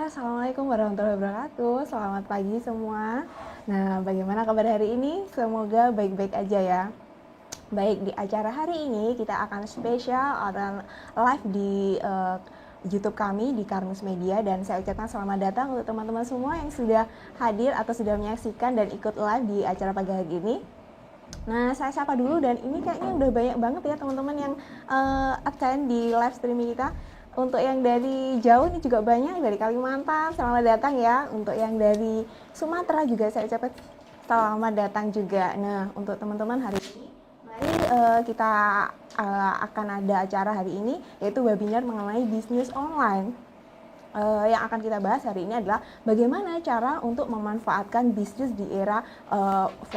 Assalamualaikum warahmatullahi wabarakatuh. Selamat pagi semua. Nah, bagaimana kabar hari ini? Semoga baik-baik aja ya. Baik, di acara hari ini kita akan spesial akan live di YouTube kami di Karnus Media, dan saya ucapkan selamat datang untuk teman-teman semua yang sudah hadir atau sudah menyaksikan dan ikut live di acara pagi hari ini. Nah, saya sapa dulu, dan ini kayaknya udah banyak banget ya teman-teman yang attend di live streaming kita. Untuk yang dari jauh ini juga banyak, dari Kalimantan, selamat datang ya. Untuk yang dari Sumatera juga saya ucapkan selamat datang juga. Nah, untuk teman-teman hari ini, mari kita akan ada acara hari ini, yaitu webinar mengenai bisnis online. Yang akan kita bahas hari ini adalah bagaimana cara untuk memanfaatkan bisnis di era 4.0.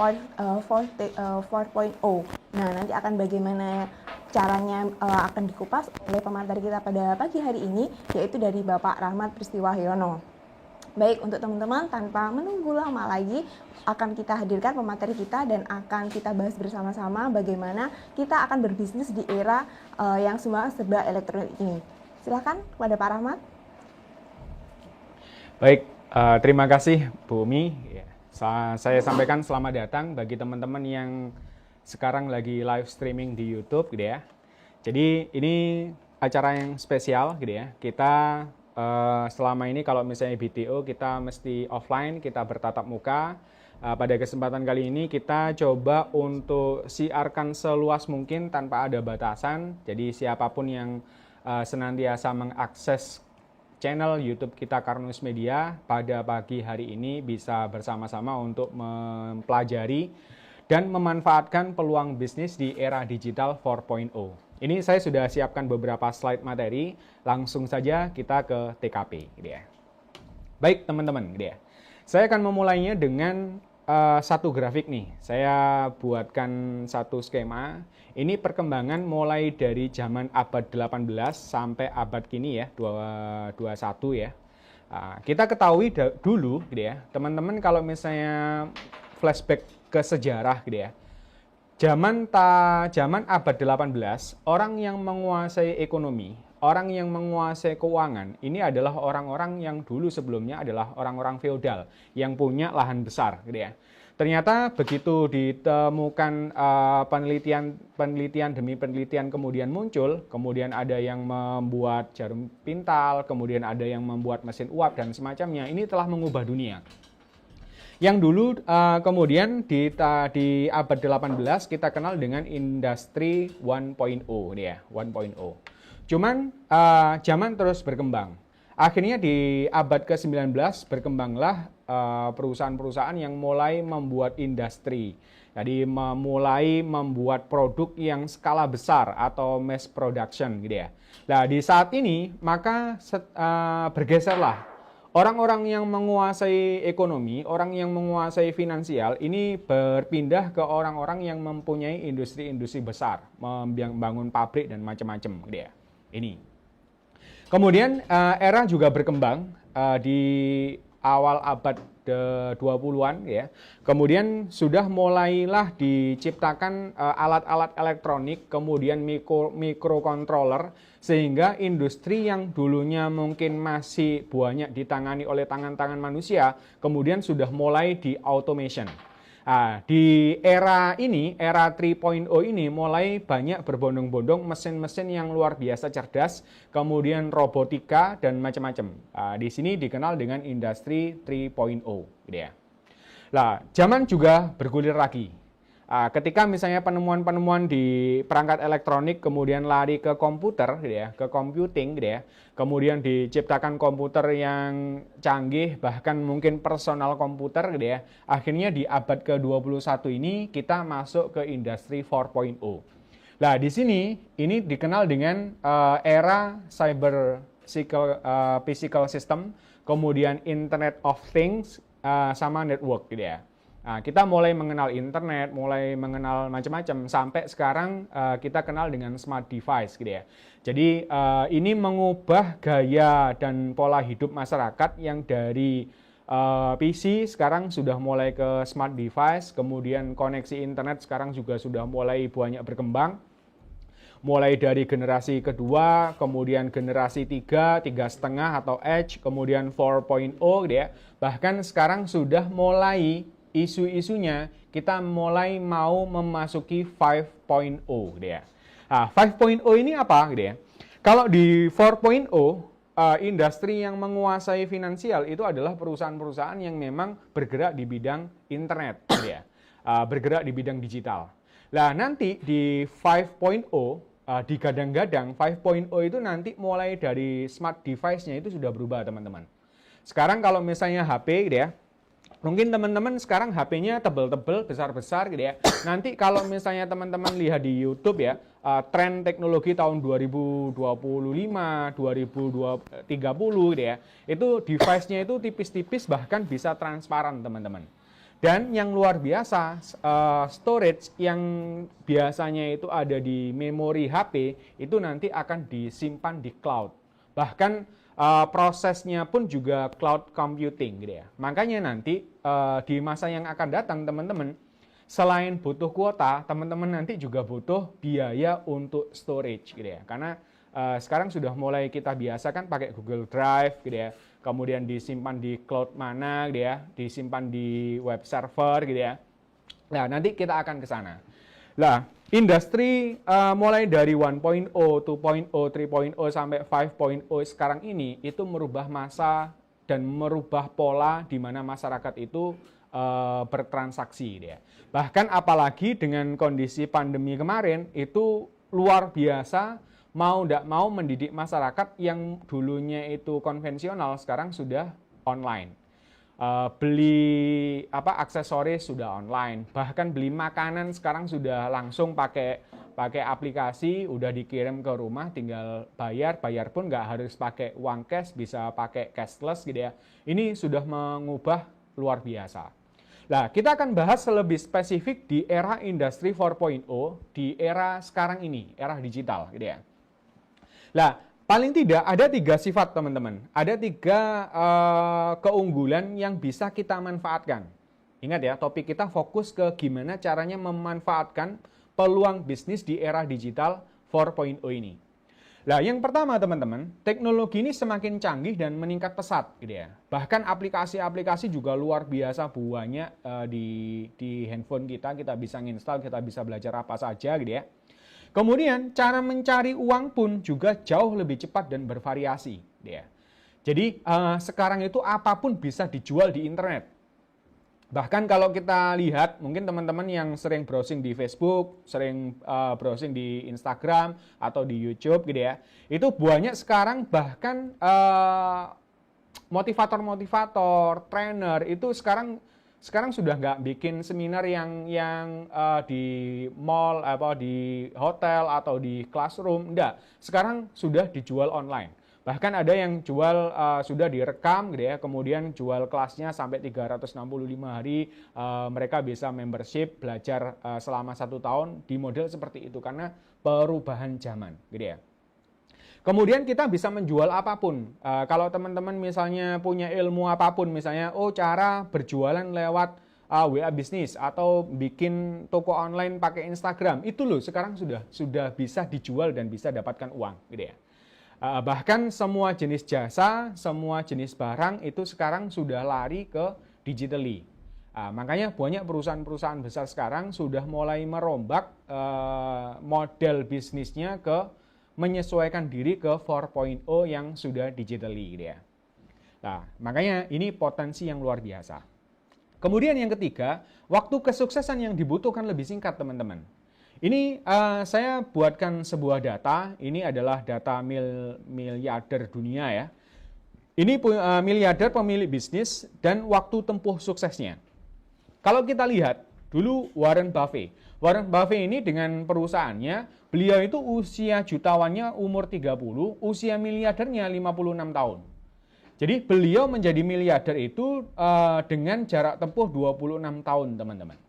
Nah, nanti akan bagaimana caranya akan dikupas oleh pemateri kita pada pagi hari ini, yaitu dari Bapak Rahmat Pristiwahyono. Baik, untuk teman-teman, tanpa menunggu lama lagi, akan kita hadirkan pemateri kita dan akan kita bahas bersama-sama bagaimana kita akan berbisnis di era yang semua serba elektronik ini. Silakan kepada Pak Rahmat. Baik, terima kasih Bu Umi. Saya sampaikan selamat datang bagi teman-teman yang sekarang lagi live streaming di YouTube gitu ya. Jadi ini acara yang spesial gitu ya. Kita selama ini kalau misalnya BTO kita mesti offline, kita bertatap muka. Pada kesempatan kali ini kita coba untuk siarkan seluas mungkin tanpa ada batasan. Jadi siapapun yang senantiasa mengakses channel YouTube kita Karnus Media pada pagi hari ini bisa bersama-sama untuk mempelajari dan memanfaatkan peluang bisnis di era digital 4.0. Ini saya sudah siapkan beberapa slide materi, langsung saja kita ke TKP gitu ya. Baik teman-teman gitu ya. Saya akan memulainya dengan satu grafik nih. Saya buatkan satu skema. Ini perkembangan mulai dari zaman abad 18 sampai abad kini ya, 21 ya. Kita ketahui dulu gitu ya, teman-teman kalau misalnya flashback ke sejarah gitu ya. Zaman abad 18, orang yang menguasai ekonomi, orang yang menguasai keuangan, ini adalah orang-orang yang dulu sebelumnya adalah orang-orang feodal yang punya lahan besar gitu ya. Ternyata begitu ditemukan penelitian demi penelitian kemudian muncul, kemudian ada yang membuat jarum pintal, kemudian ada yang membuat mesin uap dan semacamnya, ini telah mengubah dunia. Yang dulu kemudian di abad 18 kita kenal dengan industri 1.0 ya, 1.0. Cuman zaman terus berkembang. Akhirnya di abad ke-19 berkembanglah perusahaan-perusahaan yang mulai membuat industri. Jadi mulai membuat produk yang skala besar atau mass production gitu ya. Nah, di saat ini maka bergeserlah orang-orang yang menguasai ekonomi, orang yang menguasai finansial ini berpindah ke orang-orang yang mempunyai industri-industri besar, membangun pabrik dan macam-macam gitu ya. Ini. Kemudian era juga berkembang di awal abad 20-an ya. Kemudian sudah mulailah diciptakan alat-alat elektronik, kemudian microcontroller, sehingga industri yang dulunya mungkin masih banyak ditangani oleh tangan-tangan manusia, kemudian sudah mulai di automation. Di era ini, era 3.0 ini mulai banyak berbondong-bondong mesin-mesin yang luar biasa cerdas, kemudian robotika dan macam-macam. Di sini dikenal dengan industri 3.0 gitu ya. Nah, zaman juga bergulir lagi. Ketika misalnya penemuan-penemuan di perangkat elektronik kemudian lari ke komputer gitu ya, ke computing gitu ya. Kemudian diciptakan komputer yang canggih, bahkan mungkin personal komputer gitu ya. Akhirnya di abad ke-21 ini kita masuk ke industri 4.0. Nah, di sini ini dikenal dengan era cyber physical system, kemudian Internet of Things sama network gitu ya. Kita mulai mengenal internet, mulai mengenal macam-macam, sampai sekarang kita kenal dengan smart device gitu ya. Jadi ini mengubah gaya dan pola hidup masyarakat yang dari PC sekarang sudah mulai ke smart device, kemudian koneksi internet sekarang juga sudah mulai banyak berkembang. mulai dari generasi kedua, kemudian generasi 3,5 atau Edge, kemudian 4.0 gitu ya. Bahkan sekarang sudah mulai isu-isunya kita mulai mau memasuki 5.0 gitu ya. Nah, 5.0 ini apa gitu ya? Kalau di 4.0, industri yang menguasai finansial itu adalah perusahaan-perusahaan yang memang bergerak di bidang internet gitu ya. Bergerak di bidang digital. Nah, nanti di 5.0 digadang-gadang 5.0 itu nanti mulai dari smart device-nya itu sudah berubah, teman-teman. Sekarang kalau misalnya HP gitu ya, mungkin teman-teman sekarang HP-nya tebel-tebel, besar-besar gitu ya. Nanti kalau misalnya teman-teman lihat di YouTube ya, tren teknologi tahun 2025, 2030 gitu ya, itu device-nya itu tipis-tipis bahkan bisa transparan, teman-teman. Dan yang luar biasa, storage yang biasanya itu ada di memori HP, itu nanti akan disimpan di cloud. Bahkan prosesnya pun juga cloud computing gitu ya. Makanya nanti di masa yang akan datang, teman-teman, selain butuh kuota, teman-teman nanti juga butuh biaya untuk storage gitu ya. Karena sekarang sudah mulai kita biasakan pakai Google Drive gitu ya. Kemudian disimpan di cloud mana gitu ya, disimpan di web server gitu ya. Nah, nanti kita akan ke sana. Nah, industri mulai dari 1.0, 2.0, 3.0 sampai 5.0 sekarang ini itu merubah masa dan merubah pola di mana masyarakat itu bertransaksi gitu ya. Bahkan apalagi dengan kondisi pandemi kemarin itu luar biasa, mau tidak mau mendidik masyarakat yang dulunya itu konvensional sekarang sudah online. Beli aksesoris sudah online, bahkan beli makanan sekarang sudah langsung pakai aplikasi, udah dikirim ke rumah, tinggal bayar pun nggak harus pakai uang cash, bisa pakai cashless gitu ya. Ini sudah mengubah luar biasa. Nah, kita akan bahas lebih spesifik di era industri 4.0, di era sekarang ini, era digital gitu ya. Nah, paling tidak ada 3 sifat, teman-teman. Ada 3 keunggulan yang bisa kita manfaatkan. Ingat ya, topik kita fokus ke gimana caranya memanfaatkan peluang bisnis di era digital 4.0 ini. Nah, yang pertama, teman-teman, teknologi ini semakin canggih dan meningkat pesat gitu ya. Bahkan aplikasi-aplikasi juga luar biasa banyak di handphone kita bisa nginstal, kita bisa belajar apa saja gitu ya. Kemudian cara mencari uang pun juga jauh lebih cepat dan bervariasi. Ya. Jadi sekarang itu apapun bisa dijual di internet. Bahkan kalau kita lihat, mungkin teman-teman yang sering browsing di Facebook, sering browsing di Instagram atau di YouTube gitu ya, itu banyak sekarang bahkan motivator-motivator, trainer itu sekarang sudah nggak bikin seminar yang di mall, di hotel atau di classroom, enggak. Sekarang sudah dijual online. Bahkan ada yang jual sudah direkam gitu ya, kemudian jual kelasnya sampai 365 hari, mereka bisa membership, belajar selama 1 tahun di model seperti itu karena perubahan zaman gitu ya. Kemudian kita bisa menjual apapun. Kalau teman-teman misalnya punya ilmu apapun, misalnya cara berjualan lewat WA bisnis atau bikin toko online pakai Instagram, itu loh sekarang sudah bisa dijual dan bisa dapatkan uang gitu ya. Bahkan semua jenis jasa, semua jenis barang itu sekarang sudah lari ke digitally. Makanya banyak perusahaan-perusahaan besar sekarang sudah mulai merombak model bisnisnya menyesuaikan diri ke 4.0 yang sudah digitally gitu ya. Nah, makanya ini potensi yang luar biasa. Kemudian yang ketiga, waktu kesuksesan yang dibutuhkan lebih singkat, teman-teman. Ini saya buatkan sebuah data, ini adalah data miliarder dunia ya. Ini miliarder pemilik bisnis dan waktu tempuh suksesnya. Kalau kita lihat, dulu Warren Buffett ini dengan perusahaannya, beliau itu usia jutawan umur 30, usia miliardernya 56 tahun. Jadi beliau menjadi miliarder itu dengan jarak tempuh 26 tahun, teman-teman.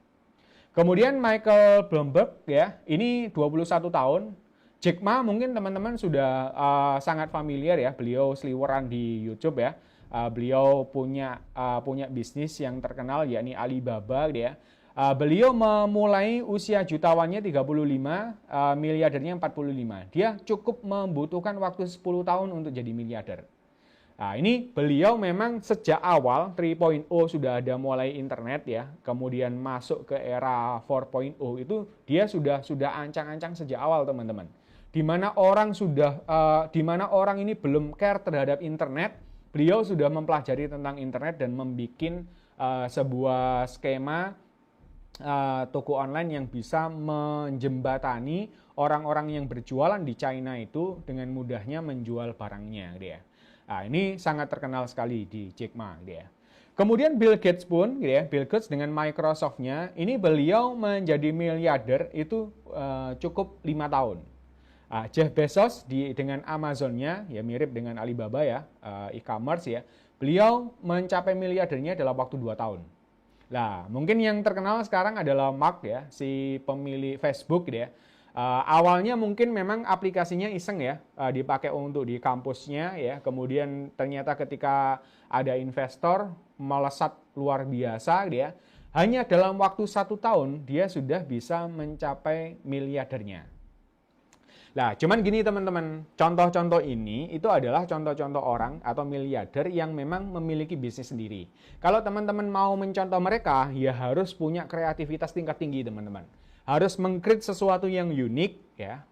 Kemudian Michael Bloomberg ya, ini 21 tahun. Jack Ma mungkin teman-teman sudah sangat familiar ya, beliau seliweran di YouTube ya. Beliau punya bisnis yang terkenal yakni Alibaba gitu ya. Beliau memulai usia jutawan 35, miliardernya 45. Dia cukup membutuhkan waktu 10 tahun untuk jadi miliarder. Nah, ini beliau memang sejak awal 3.0 sudah ada mulai internet ya, kemudian masuk ke era 4.0 itu dia sudah ancang-ancang sejak awal, teman-teman. Di mana orang ini belum care terhadap internet, beliau sudah mempelajari tentang internet dan membuat sebuah skema toko online yang bisa menjembatani orang-orang yang berjualan di China itu dengan mudahnya menjual barangnya, gitu ya. Nah, ini sangat terkenal sekali di Jack Ma, gitu ya. Kemudian Bill Gates pun, gitu ya, Bill Gates dengan Microsoft-nya, ini beliau menjadi miliarder itu cukup 5 tahun. Jeff Bezos dengan Amazon-nya, ya mirip dengan Alibaba ya, e-commerce ya, beliau mencapai miliardernya dalam waktu 2 tahun. Nah, mungkin yang terkenal sekarang adalah Mark ya, si pemilik Facebook gitu ya. Awalnya mungkin memang aplikasinya iseng ya, dipakai untuk di kampusnya ya. Kemudian ternyata ketika ada investor melesat luar biasa gitu ya. Hanya dalam waktu 1 tahun dia sudah bisa mencapai miliardernya. Nah, cuman gini teman-teman, contoh-contoh ini itu adalah contoh-contoh orang atau miliarder yang memang memiliki bisnis sendiri. Kalau teman-teman mau mencontoh mereka, ya harus punya kreativitas tingkat tinggi teman-teman. Harus meng-create sesuatu yang unik, ya,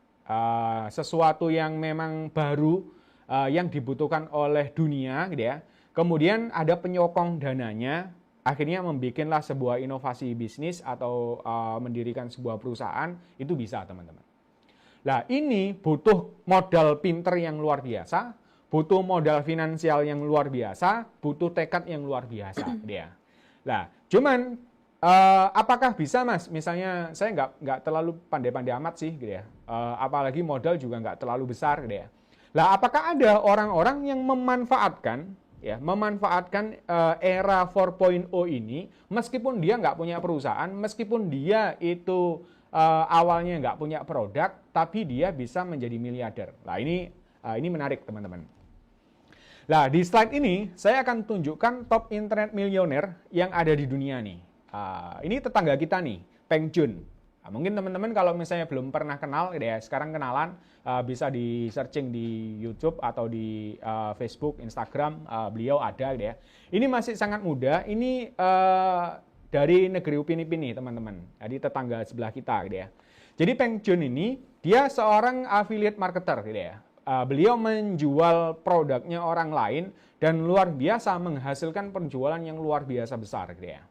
sesuatu yang memang baru, yang dibutuhkan oleh dunia, gitu ya. Kemudian ada penyokong dananya, akhirnya membuatlah sebuah inovasi bisnis atau mendirikan sebuah perusahaan, itu bisa teman-teman. Nah, ini butuh modal pinter yang luar biasa, butuh modal finansial yang luar biasa, butuh tekad yang luar biasa, dia. Nah, cuman apakah bisa, Mas? Misalnya saya nggak terlalu pandai-pandai amat sih, gitu ya. Apalagi modal juga nggak terlalu besar, gitu ya. Nah, apakah ada orang-orang yang memanfaatkan era 4.0 ini, meskipun dia nggak punya perusahaan, meskipun dia itu awalnya nggak punya produk, tapi dia bisa menjadi miliarder. Nah, ini menarik teman-teman. Nah, di slide ini saya akan tunjukkan top internet milioner yang ada di dunia nih. Ini tetangga kita nih, Peng Joon. Nah, mungkin teman-teman kalau misalnya belum pernah kenal, ya sekarang kenalan, bisa di searching di YouTube atau di Facebook, Instagram, beliau ada, ya. Ini masih sangat muda. Ini dari negeri Upin Ipin nih teman-teman, jadi tetangga sebelah kita gitu ya. Jadi Peng Joon ini dia seorang affiliate marketer gitu ya. Beliau menjual produknya orang lain dan luar biasa menghasilkan penjualan yang luar biasa besar gitu ya.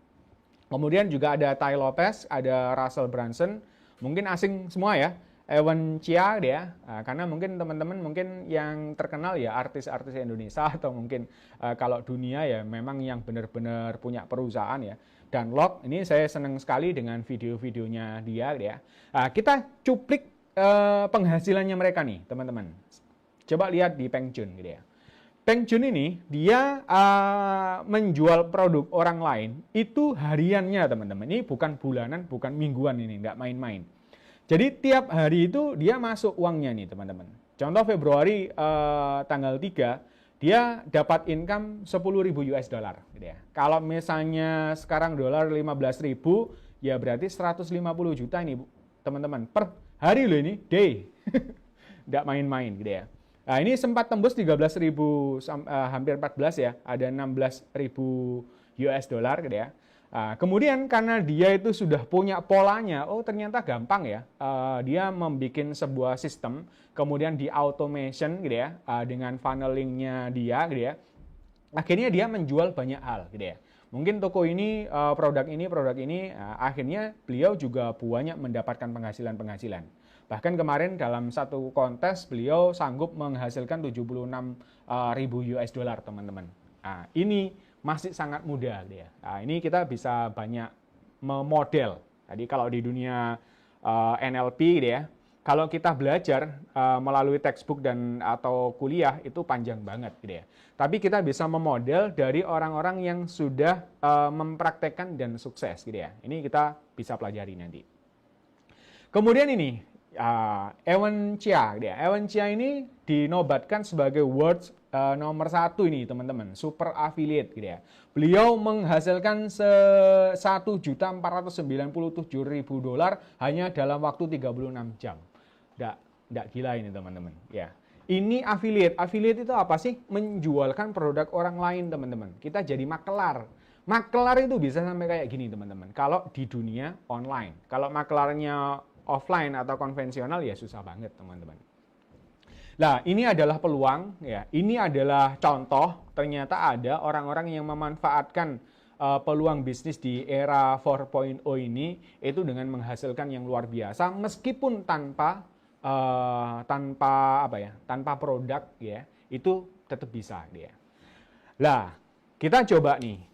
Kemudian juga ada Tai Lopez, ada Russell Brunson, mungkin asing semua ya. Ewan Chia dia, karena mungkin teman-teman mungkin yang terkenal ya artis-artis Indonesia atau mungkin kalau dunia ya memang yang benar-benar punya perusahaan ya. Dan Lok, ini saya senang sekali dengan video-videonya dia. Kita cuplik penghasilannya mereka nih teman-teman. Coba lihat di Peng Joon gitu ya. Peng Joon ini dia menjual produk orang lain itu hariannya teman-teman. Ini bukan bulanan, bukan mingguan ini, nggak main-main. Jadi tiap hari itu dia masuk uangnya nih teman-teman. Contoh Februari tanggal 3, dia dapat income 10.000 US dollar. Gitu ya. Kalau misalnya sekarang dolar 15.000, ya berarti 150 juta nih teman-teman. Per hari loh ini, day. Nggak main-main gitu ya. Nah ini sempat tembus 13.000, hampir 14 ya, ada 16.000 US dollar gitu ya. Kemudian karena dia itu sudah punya polanya, oh ternyata gampang ya, dia membuat sebuah sistem, kemudian di automation gitu ya, dengan funnelingnya dia gitu ya, akhirnya dia menjual banyak hal gitu ya. Mungkin toko ini, produk ini, akhirnya beliau juga banyak mendapatkan penghasilan. Bahkan kemarin dalam satu kontes beliau sanggup menghasilkan 76.000 US dollar teman-teman. Ini masih sangat muda dia. Nah, ini kita bisa banyak memodel. Tadi kalau di dunia NLP gitu ya, kalau kita belajar melalui textbook dan atau kuliah itu panjang banget gitu ya. Tapi kita bisa memodel dari orang-orang yang sudah mempraktekkan dan sukses gitu ya. Ini kita bisa pelajari nanti. Kemudian ini Ewan Chia gitu ya. Ewan Chia ini dinobatkan sebagai World's nomor 1 ini teman-teman, super affiliate gitu ya. Beliau menghasilkan $1.497.000 hanya dalam waktu 36 jam. Nggak gila ini teman-teman ya. Ini affiliate. Affiliate itu apa sih? Menjualkan produk orang lain teman-teman. Kita jadi makelar. Makelar itu bisa sampai kayak gini teman-teman. Kalau di dunia online. Kalau makelarnya offline atau konvensional ya susah banget teman-teman. Nah, ini adalah peluang ya. Ini adalah contoh ternyata ada orang-orang yang memanfaatkan peluang bisnis di era 4.0 ini itu dengan menghasilkan yang luar biasa meskipun tanpa produk ya. Itu tetap bisa dia. Lah, kita coba nih.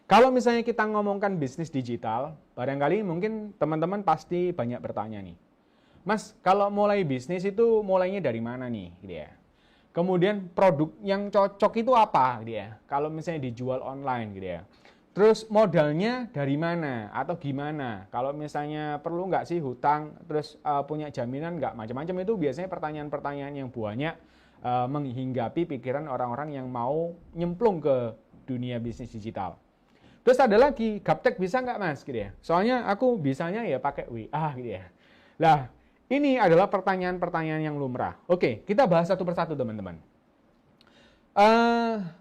Kalau misalnya kita ngomongkan bisnis digital, barangkali mungkin teman-teman pasti banyak bertanya nih. Mas, kalau mulai bisnis itu mulainya dari mana nih? Gitu ya. Kemudian produk yang cocok itu apa? Gitu ya. Kalau misalnya dijual online gitu ya. Terus modalnya dari mana atau gimana? Kalau misalnya perlu nggak sih hutang, terus punya jaminan nggak? Macam-macam itu biasanya pertanyaan-pertanyaan yang banyak menghinggapi pikiran orang-orang yang mau nyemplung ke dunia bisnis digital. Terus ada lagi, gaptek bisa nggak mas? Gitu ya. Soalnya aku bisanya ya pakai WA gitu ya. Lah, ini adalah pertanyaan-pertanyaan yang lumrah. Oke, kita bahas satu persatu teman-teman.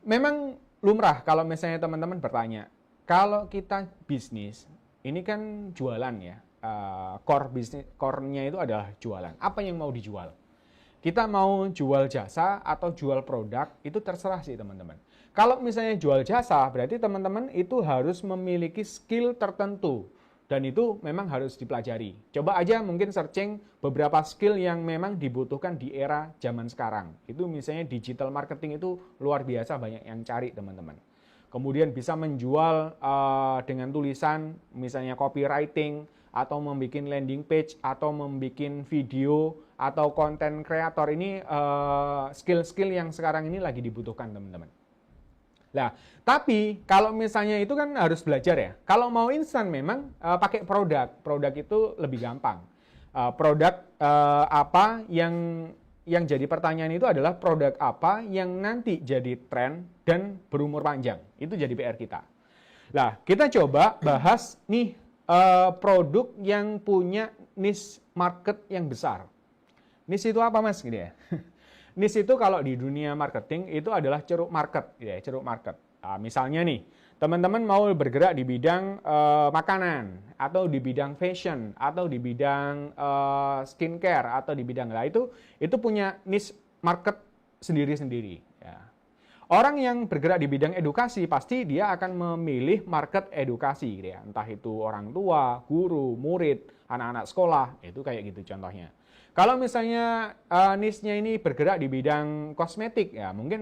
Memang lumrah kalau misalnya teman-teman bertanya, kalau kita bisnis, ini kan jualan ya. Core-nya itu adalah jualan. Apa yang mau dijual? Kita mau jual jasa atau jual produk, itu terserah sih teman-teman. Kalau misalnya jual jasa, berarti teman-teman itu harus memiliki skill tertentu. Dan itu memang harus dipelajari. Coba aja mungkin searching beberapa skill yang memang dibutuhkan di era zaman sekarang. Itu misalnya digital marketing itu luar biasa banyak yang cari teman-teman. Kemudian bisa menjual dengan tulisan, misalnya copywriting, atau membuat landing page, atau membuat video, atau konten kreator. Ini skill-skill yang sekarang ini lagi dibutuhkan teman-teman. Nah, tapi kalau misalnya itu kan harus belajar ya. Kalau mau instan memang pakai produk. Produk itu lebih gampang. Produk apa yang jadi pertanyaan itu adalah produk apa yang nanti jadi tren dan berumur panjang. Itu jadi PR kita. Nah, kita coba bahas nih produk yang punya niche market yang besar. Niche itu apa mas? Gitu ya. Niche itu kalau di dunia marketing itu adalah ceruk market, ya, ceruk market. Nah, misalnya nih, teman-teman mau bergerak di bidang makanan, atau di bidang fashion, atau di bidang skincare, atau di bidang itu punya niche market sendiri-sendiri. Ya. Orang yang bergerak di bidang edukasi pasti dia akan memilih market edukasi, ya. Entah itu orang tua, guru, murid, anak-anak sekolah, itu kayak gitu contohnya. Kalau misalnya niche-nya ini bergerak di bidang kosmetik, ya mungkin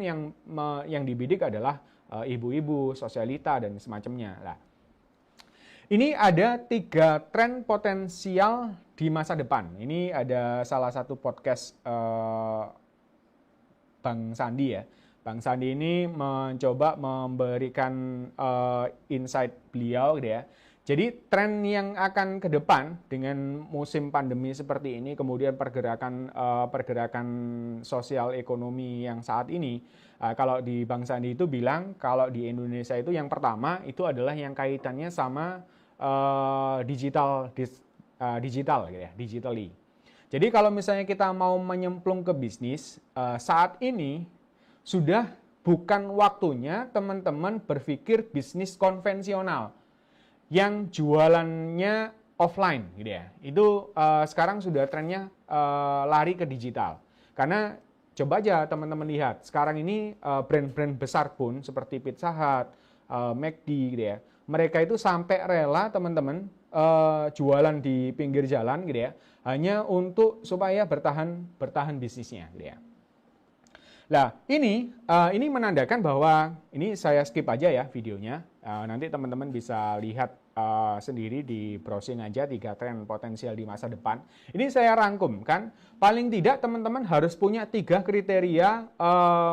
yang dibidik adalah ibu-ibu, sosialita, dan semacamnya. Nah, ini ada 3 tren potensial di masa depan. Ini ada salah satu podcast Bang Sandi ya. Bang Sandi ini mencoba memberikan insight beliau gitu ya. Jadi tren yang akan ke depan dengan musim pandemi seperti ini, kemudian pergerakan sosial ekonomi yang saat ini, kalau di Bang Sandi itu bilang kalau di Indonesia itu yang pertama itu adalah yang kaitannya sama digital gitu ya, digitally. Jadi kalau misalnya kita mau menyemplung ke bisnis, saat ini sudah bukan waktunya teman-teman berpikir bisnis konvensional yang jualannya offline gitu ya. Itu sekarang sudah trennya lari ke digital. Karena coba aja teman-teman lihat, sekarang ini brand-brand besar pun seperti Pizza Hut, McD gitu ya. Mereka itu sampai rela teman-teman jualan di pinggir jalan gitu ya, hanya untuk supaya bertahan bisnisnya gitu ya. Nah, ini menandakan bahwa ini saya skip aja ya videonya. Nanti teman-teman bisa lihat sendiri di browsing aja 3 tren potensial di masa depan. Ini saya rangkum kan. Paling tidak teman-teman harus punya 3 kriteria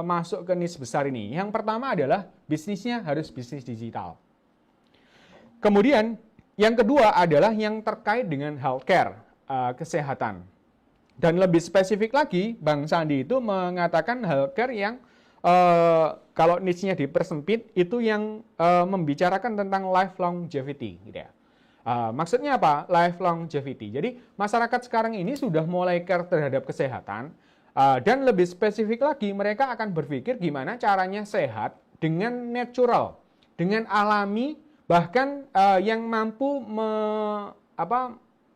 masuk ke niche besar ini. Yang pertama adalah bisnisnya harus bisnis digital. Kemudian yang kedua adalah yang terkait dengan healthcare, kesehatan. Dan lebih spesifik lagi, Bang Sandi itu mengatakan healthcare yang kalau niche-nya dipersempit itu yang membicarakan tentang life longevity gitu ya. Maksudnya apa? Life longevity. Jadi masyarakat sekarang ini sudah mulai care terhadap kesehatan dan lebih spesifik lagi mereka akan berpikir gimana caranya sehat dengan natural, dengan alami, bahkan yang mampu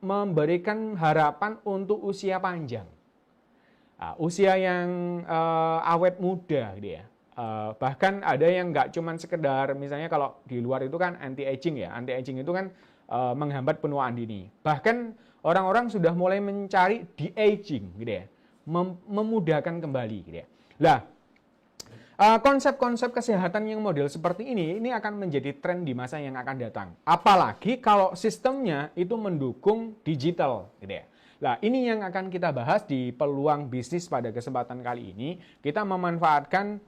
memberikan harapan untuk usia panjang. Usia yang awet muda gitu ya. Bahkan ada yang nggak cuman sekedar misalnya kalau di luar itu kan anti-aging ya. Anti-aging itu kan menghambat penuaan dini. Bahkan orang-orang sudah mulai mencari de-aging gitu ya. Memudahkan kembali gitu ya. Lah, konsep-konsep kesehatan yang model seperti ini akan menjadi tren di masa yang akan datang. Apalagi kalau sistemnya itu mendukung digital gitu ya. Nah, ini yang akan kita bahas di peluang bisnis pada kesempatan kali ini. Kita memanfaatkan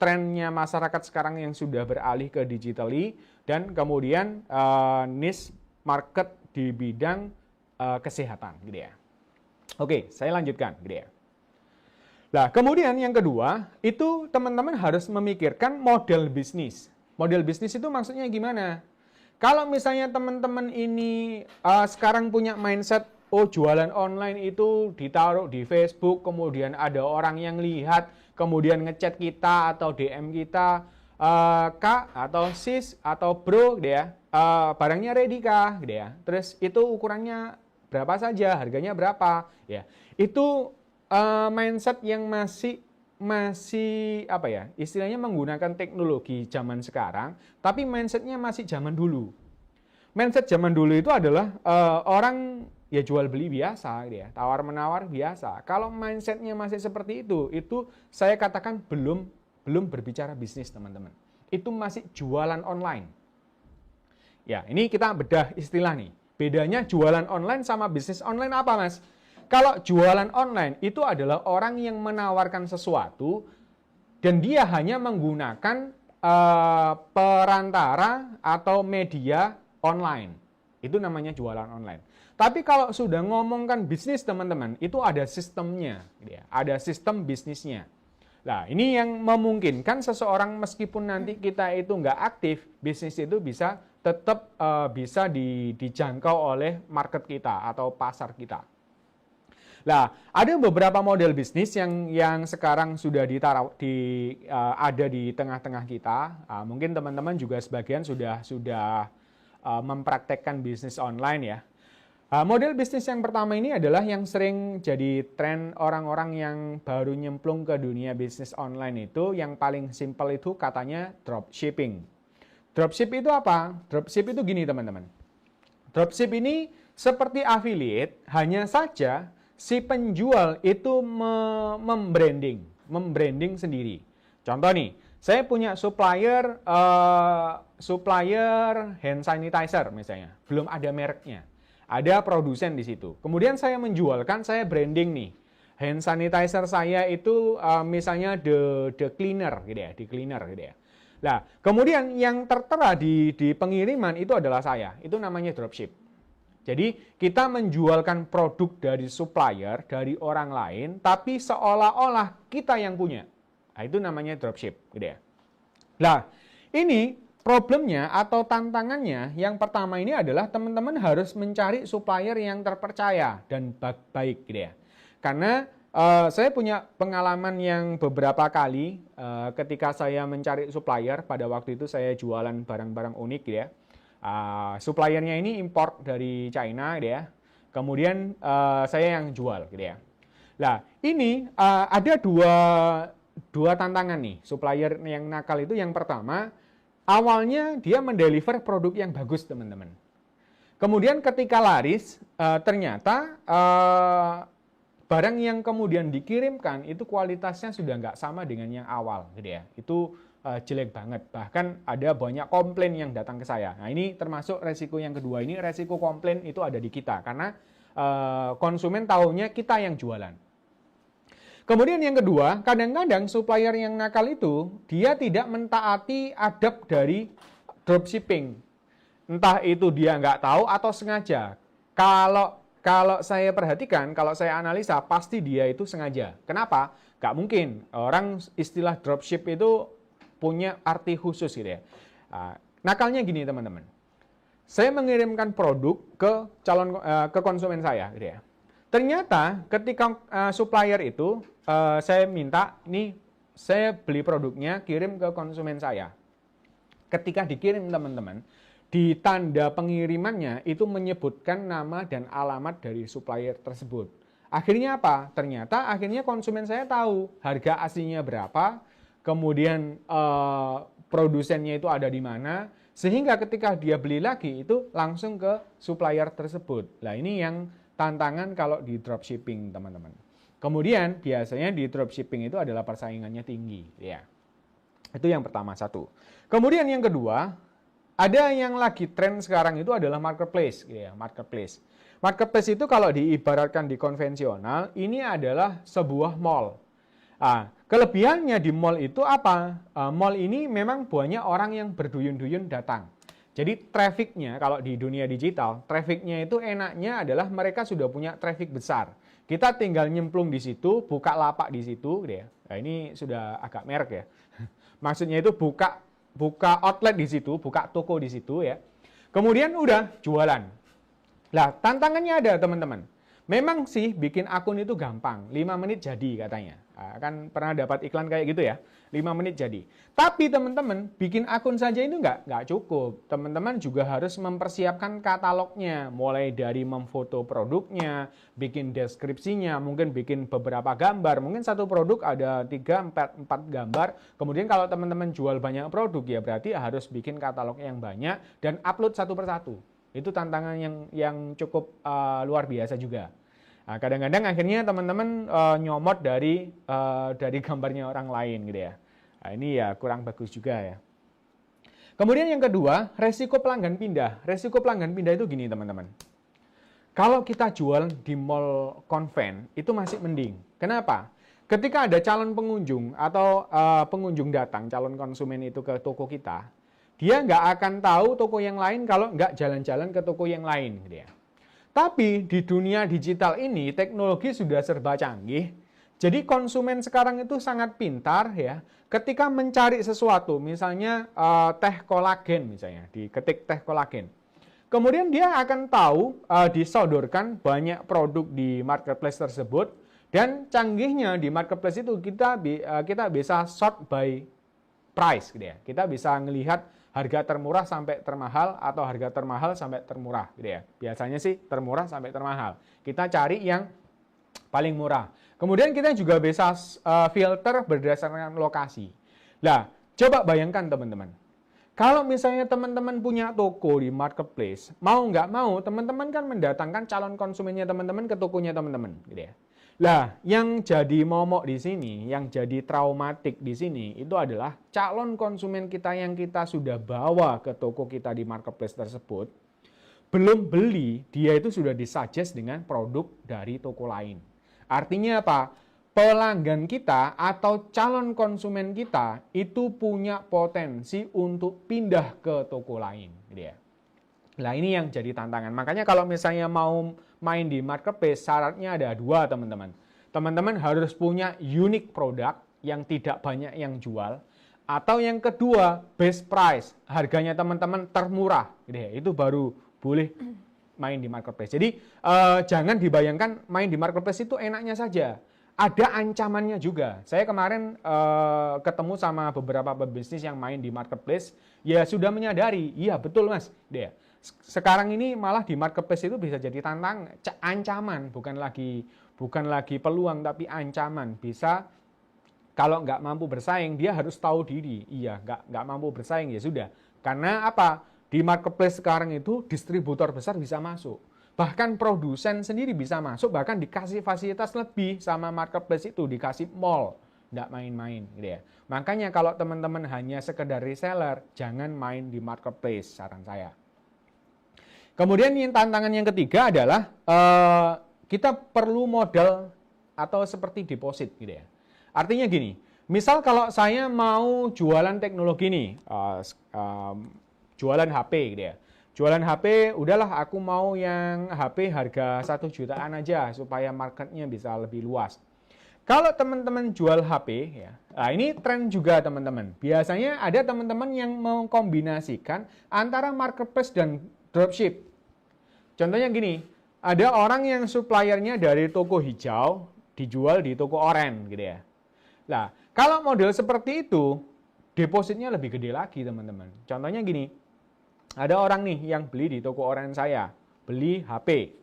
trennya masyarakat sekarang yang sudah beralih ke digitally dan kemudian niche market di bidang kesehatan gitu ya. Oke, saya lanjutkan gitu ya. Nah, kemudian yang kedua, itu teman-teman harus memikirkan model bisnis. Model bisnis itu maksudnya gimana? Kalau misalnya teman-teman ini sekarang punya mindset, oh jualan online itu ditaruh di Facebook, kemudian ada orang yang lihat, kemudian ngechat kita atau DM kita, Kak atau Sis atau Bro, gitu ya, barangnya ready kah, gitu ya. Terus itu ukurannya berapa saja, harganya berapa, ya. Itu mindset yang masih apa ya, istilahnya menggunakan teknologi zaman sekarang, tapi mindsetnya masih zaman dulu. Mindset zaman dulu itu adalah orang ya jual beli biasa, gitu ya, tawar menawar biasa. Kalau mindsetnya masih seperti itu saya katakan belum berbicara bisnis teman-teman. Itu masih jualan online. Ya, ini kita bedah istilah nih. Bedanya jualan online sama bisnis online apa, Mas? Kalau jualan online itu adalah orang yang menawarkan sesuatu dan dia hanya menggunakan perantara atau media online. Itu namanya jualan online. Tapi kalau sudah ngomongkan bisnis teman-teman, itu ada sistemnya. Ada sistem bisnisnya. Nah, ini yang memungkinkan seseorang meskipun nanti kita itu nggak aktif, bisnis itu bisa tetap bisa dijangkau oleh market kita atau pasar kita. Nah, ada beberapa model bisnis yang sekarang sudah ada di tengah-tengah kita. Mungkin teman-teman juga sebagian sudah mempraktekkan bisnis online ya. Model bisnis yang pertama ini adalah yang sering jadi tren orang-orang yang baru nyemplung ke dunia bisnis online itu. Yang paling simpel itu katanya dropshipping. Dropship itu apa? Dropship itu gini teman-teman. Dropship ini seperti affiliate, hanya saja si penjual itu membranding sendiri. Contoh nih, saya punya supplier hand sanitizer misalnya, belum ada mereknya, ada produsen di situ. Kemudian saya menjualkan, saya branding nih, hand sanitizer saya itu misalnya the cleaner gitu ya, the cleaner gitu ya. Nah, kemudian yang tertera di pengiriman itu adalah saya, itu namanya dropship. Jadi kita menjualkan produk dari supplier, dari orang lain, tapi seolah-olah kita yang punya. Nah, itu namanya dropship, gitu ya. Nah, ini problemnya atau tantangannya yang pertama ini adalah teman-teman harus mencari supplier yang terpercaya dan baik, gitu ya. Karena saya punya pengalaman yang beberapa kali ketika saya mencari supplier, pada waktu itu saya jualan barang-barang unik, gitu ya. Suppliernya ini import dari China gitu ya. Kemudian saya yang jual gitu ya. Nah, ini ada dua tantangan nih. Supplier yang nakal itu yang pertama, awalnya dia mendeliver produk yang bagus, teman-teman. Kemudian ketika laris, ternyata barang yang kemudian dikirimkan itu kualitasnya sudah nggak sama dengan yang awal gitu ya. Itu jelek banget, bahkan ada banyak komplain yang datang ke saya. Nah, ini termasuk resiko yang kedua, ini resiko komplain itu ada di kita karena konsumen tahunya kita yang jualan. Kemudian yang kedua, kadang-kadang supplier yang nakal itu dia tidak mentaati adab dari dropshipping. Entah itu dia nggak tahu atau sengaja. kalau saya perhatikan, kalau saya analisa, pasti dia itu sengaja. Kenapa? Gak mungkin. Orang istilah dropship itu punya arti khusus gitu ya. Nakalnya gini teman-teman. Saya mengirimkan produk ke konsumen saya gitu ya. Ternyata ketika supplier itu saya minta, nih saya beli produknya, kirim ke konsumen saya. Ketika dikirim teman-teman, di tanda pengirimannya itu menyebutkan nama dan alamat dari supplier tersebut. Akhirnya apa? Ternyata akhirnya konsumen saya tahu harga aslinya berapa, kemudian produsennya itu ada di mana, sehingga ketika dia beli lagi itu langsung ke supplier tersebut. Nah ini yang tantangan kalau di dropshipping teman-teman. Kemudian biasanya di dropshipping itu adalah persaingannya tinggi. Ya. Itu yang pertama, satu. Kemudian yang kedua, ada yang lagi tren sekarang itu adalah marketplace. Ya, marketplace. Marketplace itu kalau diibaratkan di konvensional, ini adalah sebuah mall. Kelebihannya di mall itu apa? Mall ini memang banyak orang yang berduyun-duyun datang. Jadi trafficnya kalau di dunia digital, trafficnya itu enaknya adalah mereka sudah punya traffic besar. Kita tinggal nyemplung di situ, buka lapak di situ, gitu ya. Nah, ini sudah agak merek ya. Maksudnya itu buka outlet di situ, buka toko di situ ya. Kemudian udah jualan. Lah, tantangannya ada teman-teman. Memang sih bikin akun itu gampang, 5 menit jadi katanya. Kan pernah dapat iklan kayak gitu ya, 5 menit jadi. Tapi teman-teman, bikin akun saja itu nggak cukup. Teman-teman juga harus mempersiapkan katalognya, mulai dari memfoto produknya, bikin deskripsinya, mungkin bikin beberapa gambar. Mungkin satu produk ada 3, 4 gambar. Kemudian kalau teman-teman jual banyak produk, ya berarti harus bikin katalog yang banyak dan upload satu persatu. Itu tantangan yang cukup luar biasa juga. Nah, kadang-kadang akhirnya teman-teman nyomot dari gambarnya orang lain gitu ya. Nah, ini ya kurang bagus juga ya. Kemudian yang kedua, resiko pelanggan pindah. Resiko pelanggan pindah itu gini teman-teman. Kalau kita jual di mall konven itu masih mending. Kenapa? Ketika ada calon pengunjung atau pengunjung datang, calon konsumen itu ke toko kita, dia nggak akan tahu toko yang lain kalau nggak jalan-jalan ke toko yang lain. Gitu ya. Tapi di dunia digital ini teknologi sudah serba canggih. Jadi konsumen sekarang itu sangat pintar ya. Ketika mencari sesuatu, misalnya teh kolagen misalnya, diketik teh kolagen. Kemudian dia akan tahu disodorkan banyak produk di marketplace tersebut dan canggihnya di marketplace itu kita bisa sort by price gitu ya. Kita bisa melihat harga termurah sampai termahal atau harga termahal sampai termurah gitu ya. Biasanya sih termurah sampai termahal. Kita cari yang paling murah. Kemudian kita juga bisa filter berdasarkan lokasi. Nah, coba bayangkan teman-teman. Kalau misalnya teman-teman punya toko di marketplace, mau nggak mau teman-teman kan mendatangkan calon konsumennya teman-teman ke tokonya teman-teman gitu ya. Lah, yang jadi momok di sini, yang jadi traumatik di sini itu adalah calon konsumen kita yang kita sudah bawa ke toko kita di marketplace tersebut, belum beli, dia itu sudah disuggest dengan produk dari toko lain. Artinya apa? Pelanggan kita atau calon konsumen kita itu punya potensi untuk pindah ke toko lain, gitu ya. Nah, ini yang jadi tantangan. Makanya kalau misalnya mau main di marketplace, syaratnya ada 2, teman-teman. Teman-teman harus punya unique produk yang tidak banyak yang jual. Atau yang kedua, best price. Harganya teman-teman termurah. Gitu ya. Itu baru boleh main di marketplace. Jadi, jangan dibayangkan main di marketplace itu enaknya saja. Ada ancamannya juga. Saya kemarin ketemu sama beberapa pebisnis yang main di marketplace. Ya sudah menyadari, iya betul mas. Dia. Sekarang ini malah di marketplace itu bisa jadi ancaman, bukan lagi peluang tapi ancaman. Bisa kalau nggak mampu bersaing dia harus tahu diri. Iya, nggak mampu bersaing ya sudah. Karena apa? Di marketplace sekarang itu distributor besar bisa masuk. Bahkan produsen sendiri bisa masuk, bahkan dikasih fasilitas lebih sama marketplace itu, dikasih mall. Nggak main-main gitu ya. Makanya kalau teman-teman hanya sekedar reseller, jangan main di marketplace, saran saya. Kemudian yang tantangan yang ketiga adalah kita perlu modal atau seperti deposit gitu ya. Artinya gini, misal kalau saya mau jualan teknologi nih, jualan HP gitu ya. Jualan HP, udahlah aku mau yang HP harga 1 jutaan aja supaya marketnya bisa lebih luas. Kalau teman-teman jual HP, ya, nah ini tren juga teman-teman. Biasanya ada teman-teman yang mengkombinasikan antara marketplace dan dropship. Contohnya gini, ada orang yang suppliernya dari toko hijau dijual di toko oranye gitu ya. Nah, kalau model seperti itu, depositnya lebih gede lagi teman-teman. Contohnya gini, ada orang nih yang beli di toko oranye saya, beli HP,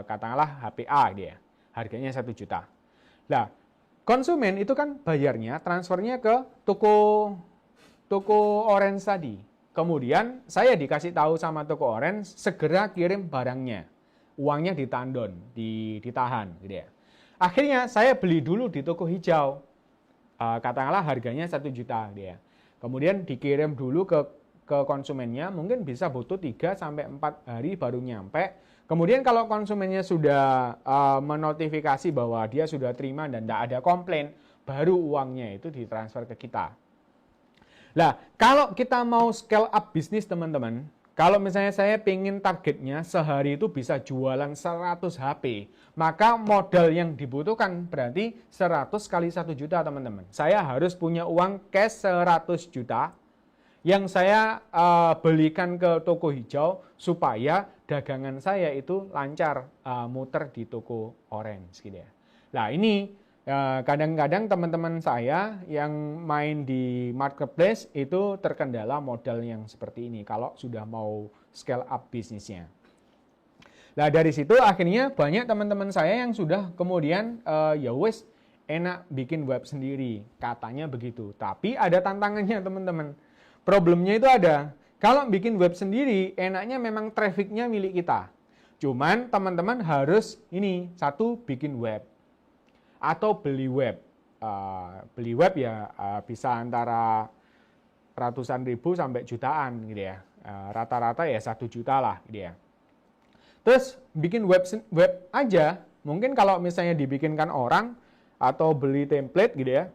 katakanlah HP A dia, harganya 1 juta. Nah, konsumen itu kan bayarnya, transfernya ke toko orange tadi. Kemudian saya dikasih tahu sama toko orange, segera kirim barangnya. Uangnya ditandon, ditahan gitu ya. Akhirnya saya beli dulu di toko hijau. Katakanlah harganya 1 juta dia. Kemudian dikirim dulu ke konsumennya, mungkin bisa butuh 3-4 hari baru nyampe. Kemudian kalau konsumennya sudah menotifikasi bahwa dia sudah terima dan tidak ada komplain, baru uangnya itu ditransfer ke kita. Nah, kalau kita mau scale up bisnis teman-teman, kalau misalnya saya pengen targetnya sehari itu bisa jualan 100 HP, maka modal yang dibutuhkan berarti 100 kali 1 juta teman-teman. Saya harus punya uang cash 100 juta yang saya belikan ke toko hijau supaya dagangan saya itu lancar muter di toko orange gitu ya. Nah ini kadang-kadang teman-teman saya yang main di marketplace itu terkendala modal yang seperti ini kalau sudah mau scale up bisnisnya. Nah dari situ akhirnya banyak teman-teman saya yang sudah kemudian ya wes enak bikin web sendiri, katanya begitu. Tapi ada tantangannya teman-teman. Problemnya itu ada, kalau bikin web sendiri, enaknya memang trafficnya milik kita. Cuman teman-teman harus ini, satu bikin web, atau beli web. Beli web ya bisa antara ratusan ribu sampai jutaan gitu ya. Rata-rata ya 1 juta lah gitu ya. Terus bikin web aja, mungkin kalau misalnya dibikinkan orang, atau beli template gitu ya,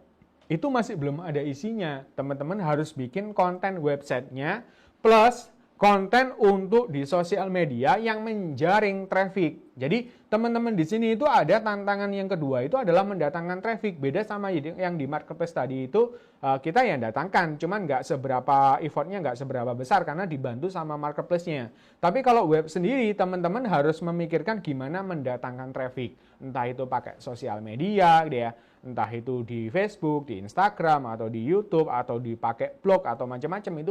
itu masih belum ada isinya. Teman-teman harus bikin konten websitenya plus konten untuk di sosial media yang menjaring traffic. Jadi teman-teman di sini itu ada tantangan yang kedua itu adalah mendatangkan traffic. Beda sama yang di marketplace tadi itu kita yang datangkan, cuman nggak seberapa effortnya nggak seberapa besar karena dibantu sama marketplace-nya. Tapi kalau web sendiri teman-teman harus memikirkan gimana mendatangkan traffic. Entah itu pakai sosial media gitu ya. Entah itu di Facebook, di Instagram, atau di YouTube, atau dipakai blog, atau macam-macam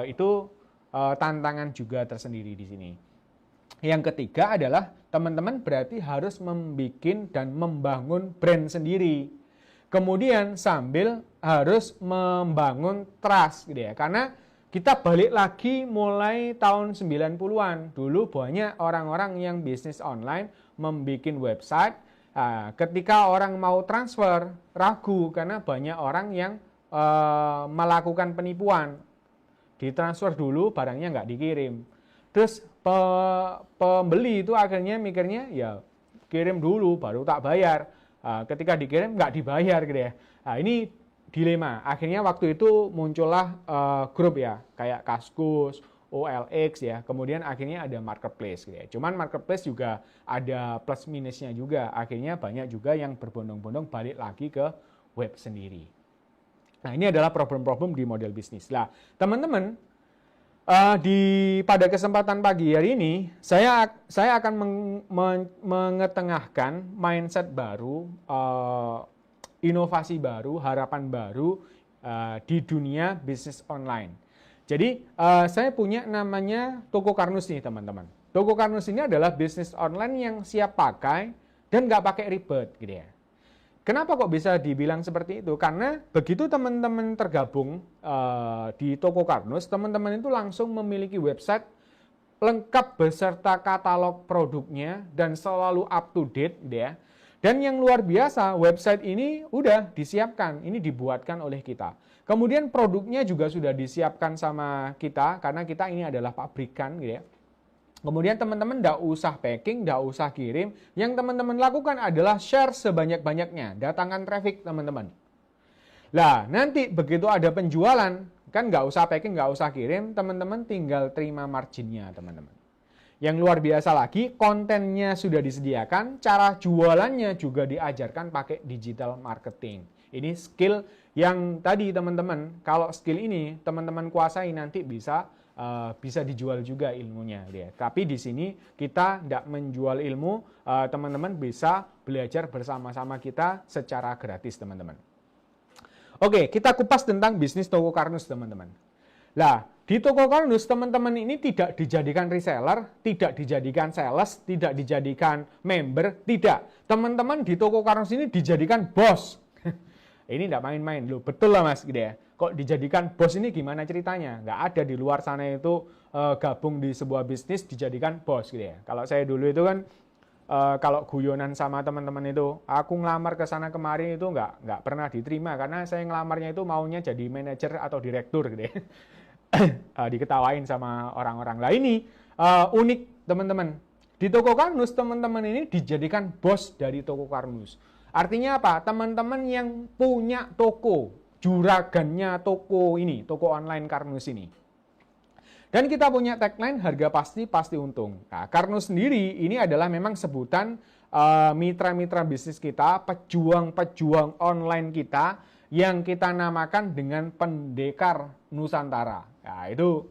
itu tantangan juga tersendiri di sini. Yang ketiga adalah teman-teman berarti harus membuat dan membangun brand sendiri. Kemudian sambil harus membangun trust gitu ya. Karena kita balik lagi mulai tahun 90-an. Dulu banyak orang-orang yang bisnis online membuat website. Ketika orang mau transfer, ragu karena banyak orang yang melakukan penipuan. Ditransfer dulu, barangnya nggak dikirim. Terus pembeli itu akhirnya mikirnya, ya kirim dulu, baru tak bayar. Ketika dikirim, nggak dibayar gitu ya. Nah, ini dilema. Akhirnya waktu itu muncullah grup ya, kayak Kaskus, OLX ya, kemudian akhirnya ada marketplace gitu ya. Cuman marketplace juga ada plus minusnya juga. Akhirnya banyak juga yang berbondong-bondong balik lagi ke web sendiri. Nah ini adalah problem-problem di model bisnis. Nah teman-teman pada kesempatan pagi hari ini saya akan mengetengahkan mindset baru, inovasi baru, harapan baru di dunia bisnis online. Jadi saya punya namanya Toko Karnus nih teman-teman. Toko Karnus ini adalah bisnis online yang siap pakai dan nggak pakai ribet gitu ya. Kenapa kok bisa dibilang seperti itu? Karena begitu teman-teman tergabung di Toko Karnus, teman-teman itu langsung memiliki website lengkap beserta katalog produknya dan selalu up to date gitu ya. Dan yang luar biasa, website ini udah disiapkan, ini dibuatkan oleh kita. Kemudian produknya juga sudah disiapkan sama kita, karena kita ini adalah pabrikan gitu ya. Kemudian teman-teman tidak usah packing, tidak usah kirim. Yang teman-teman lakukan adalah share sebanyak-banyaknya, datangkan traffic teman-teman. Nah, nanti begitu ada penjualan, Kan nggak usah packing, nggak usah kirim, teman-teman tinggal terima marginnya, teman-teman. Yang luar biasa lagi, kontennya sudah disediakan, cara jualannya juga diajarkan pakai digital marketing. Ini skill yang tadi teman-teman, kalau skill ini teman-teman kuasai nanti bisa dijual juga ilmunya. Ya. Tapi di sini kita tidak menjual ilmu, teman-teman bisa belajar bersama-sama kita secara gratis, teman-teman. Oke, kita kupas tentang bisnis toko Karnus, teman-teman. Nah, di toko Karnus, teman-teman ini tidak dijadikan reseller, tidak dijadikan sales, tidak dijadikan member, tidak. Teman-teman di toko Karnus ini dijadikan bos. Ini tidak main-main, loh. Betul lah mas, gitu ya. Kok dijadikan bos ini gimana ceritanya? Nggak ada di luar sana itu gabung di sebuah bisnis dijadikan bos, gitu ya. Kalau saya dulu itu kan, kalau guyonan sama teman-teman itu, aku ngelamar ke sana kemarin itu nggak pernah diterima karena saya ngelamarnya itu maunya jadi manajer atau direktur gitu ya. Diketawain sama orang-orang. Lah ini unik teman-teman. Di toko Karnus teman-teman ini dijadikan bos dari toko Karnus. Artinya apa? Teman-teman yang punya toko, juragannya toko ini, toko online Karnus ini. Dan kita punya tagline harga pasti, pasti untung. Nah, Karnus sendiri ini adalah memang sebutan mitra-mitra bisnis kita, pejuang-pejuang online kita yang kita namakan dengan Pendekar Nusantara. Nah, itu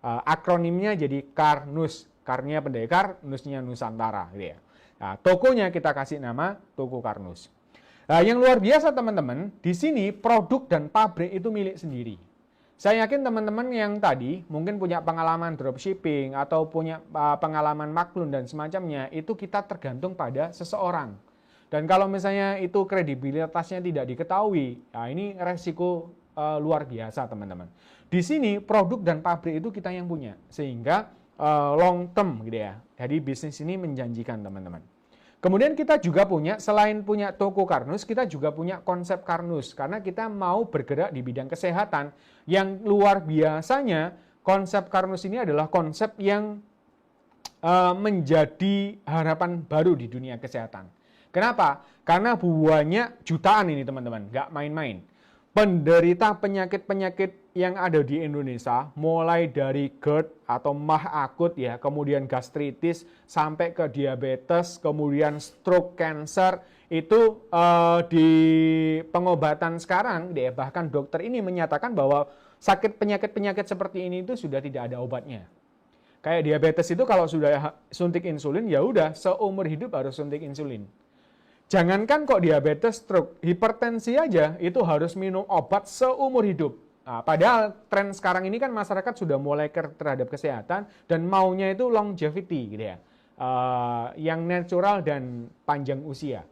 akronimnya jadi Karnus. Karnya pendekar, nusnya Nusantara. Gitu ya. Nah, tokonya kita kasih nama Toko Karnus. Nah, yang luar biasa teman-teman, di sini produk dan pabrik itu milik sendiri. Saya yakin teman-teman yang tadi mungkin punya pengalaman dropshipping atau punya pengalaman maklun dan semacamnya, itu kita tergantung pada seseorang. Dan kalau misalnya itu kredibilitasnya tidak diketahui, nah ini resiko luar biasa teman-teman. Di sini produk dan pabrik itu kita yang punya, sehingga long term gitu ya. Jadi bisnis ini menjanjikan teman-teman. Kemudian kita juga punya, selain punya toko Karnus, kita juga punya konsep Karnus. Karena kita mau bergerak di bidang kesehatan. Yang luar biasanya, konsep Karnus ini adalah konsep yang menjadi harapan baru di dunia kesehatan. Kenapa? Karena buahnya jutaan ini teman-teman, nggak main-main. Penderita penyakit-penyakit yang ada di Indonesia, mulai dari GERD atau MAH akut ya, kemudian gastritis, sampai ke diabetes, kemudian stroke, cancer, itu di pengobatan sekarang, ya, bahkan dokter ini menyatakan bahwa sakit penyakit-penyakit seperti ini itu sudah tidak ada obatnya. Kayak diabetes itu kalau sudah suntik insulin, ya udah seumur hidup harus suntik insulin. Jangankan kok diabetes, stroke, hipertensi aja itu harus minum obat seumur hidup. Nah, padahal tren sekarang ini kan masyarakat sudah mulai care terhadap kesehatan dan maunya itu longevity gitu ya. Yang natural dan panjang usia.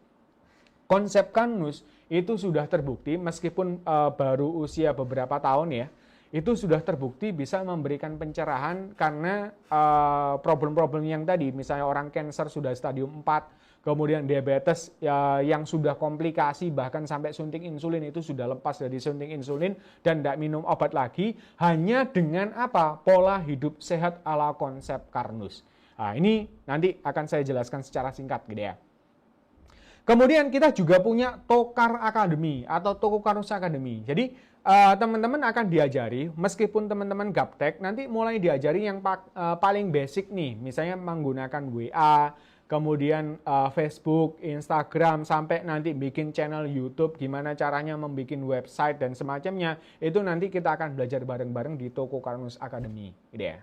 Konsep Karnus itu sudah terbukti meskipun baru usia beberapa tahun ya. Itu sudah terbukti bisa memberikan pencerahan karena problem-problem yang tadi, misalnya orang cancer sudah stadium 4, kemudian diabetes yang sudah komplikasi bahkan sampai suntik insulin itu sudah lepas dari suntik insulin dan tidak minum obat lagi hanya dengan apa? Pola hidup sehat ala konsep Karnus. Nah, ini nanti akan saya jelaskan secara singkat gitu ya. Kemudian kita juga punya Tokar Academy atau Toko Karnus Academy. Jadi teman-teman akan diajari, meskipun teman-teman gaptek, nanti mulai diajari yang paling basic nih. Misalnya menggunakan WA, kemudian Facebook, Instagram, sampai nanti bikin channel YouTube, gimana caranya membuat website dan semacamnya. Itu nanti kita akan belajar bareng-bareng di Toko Karnus Academy. Gitu ya.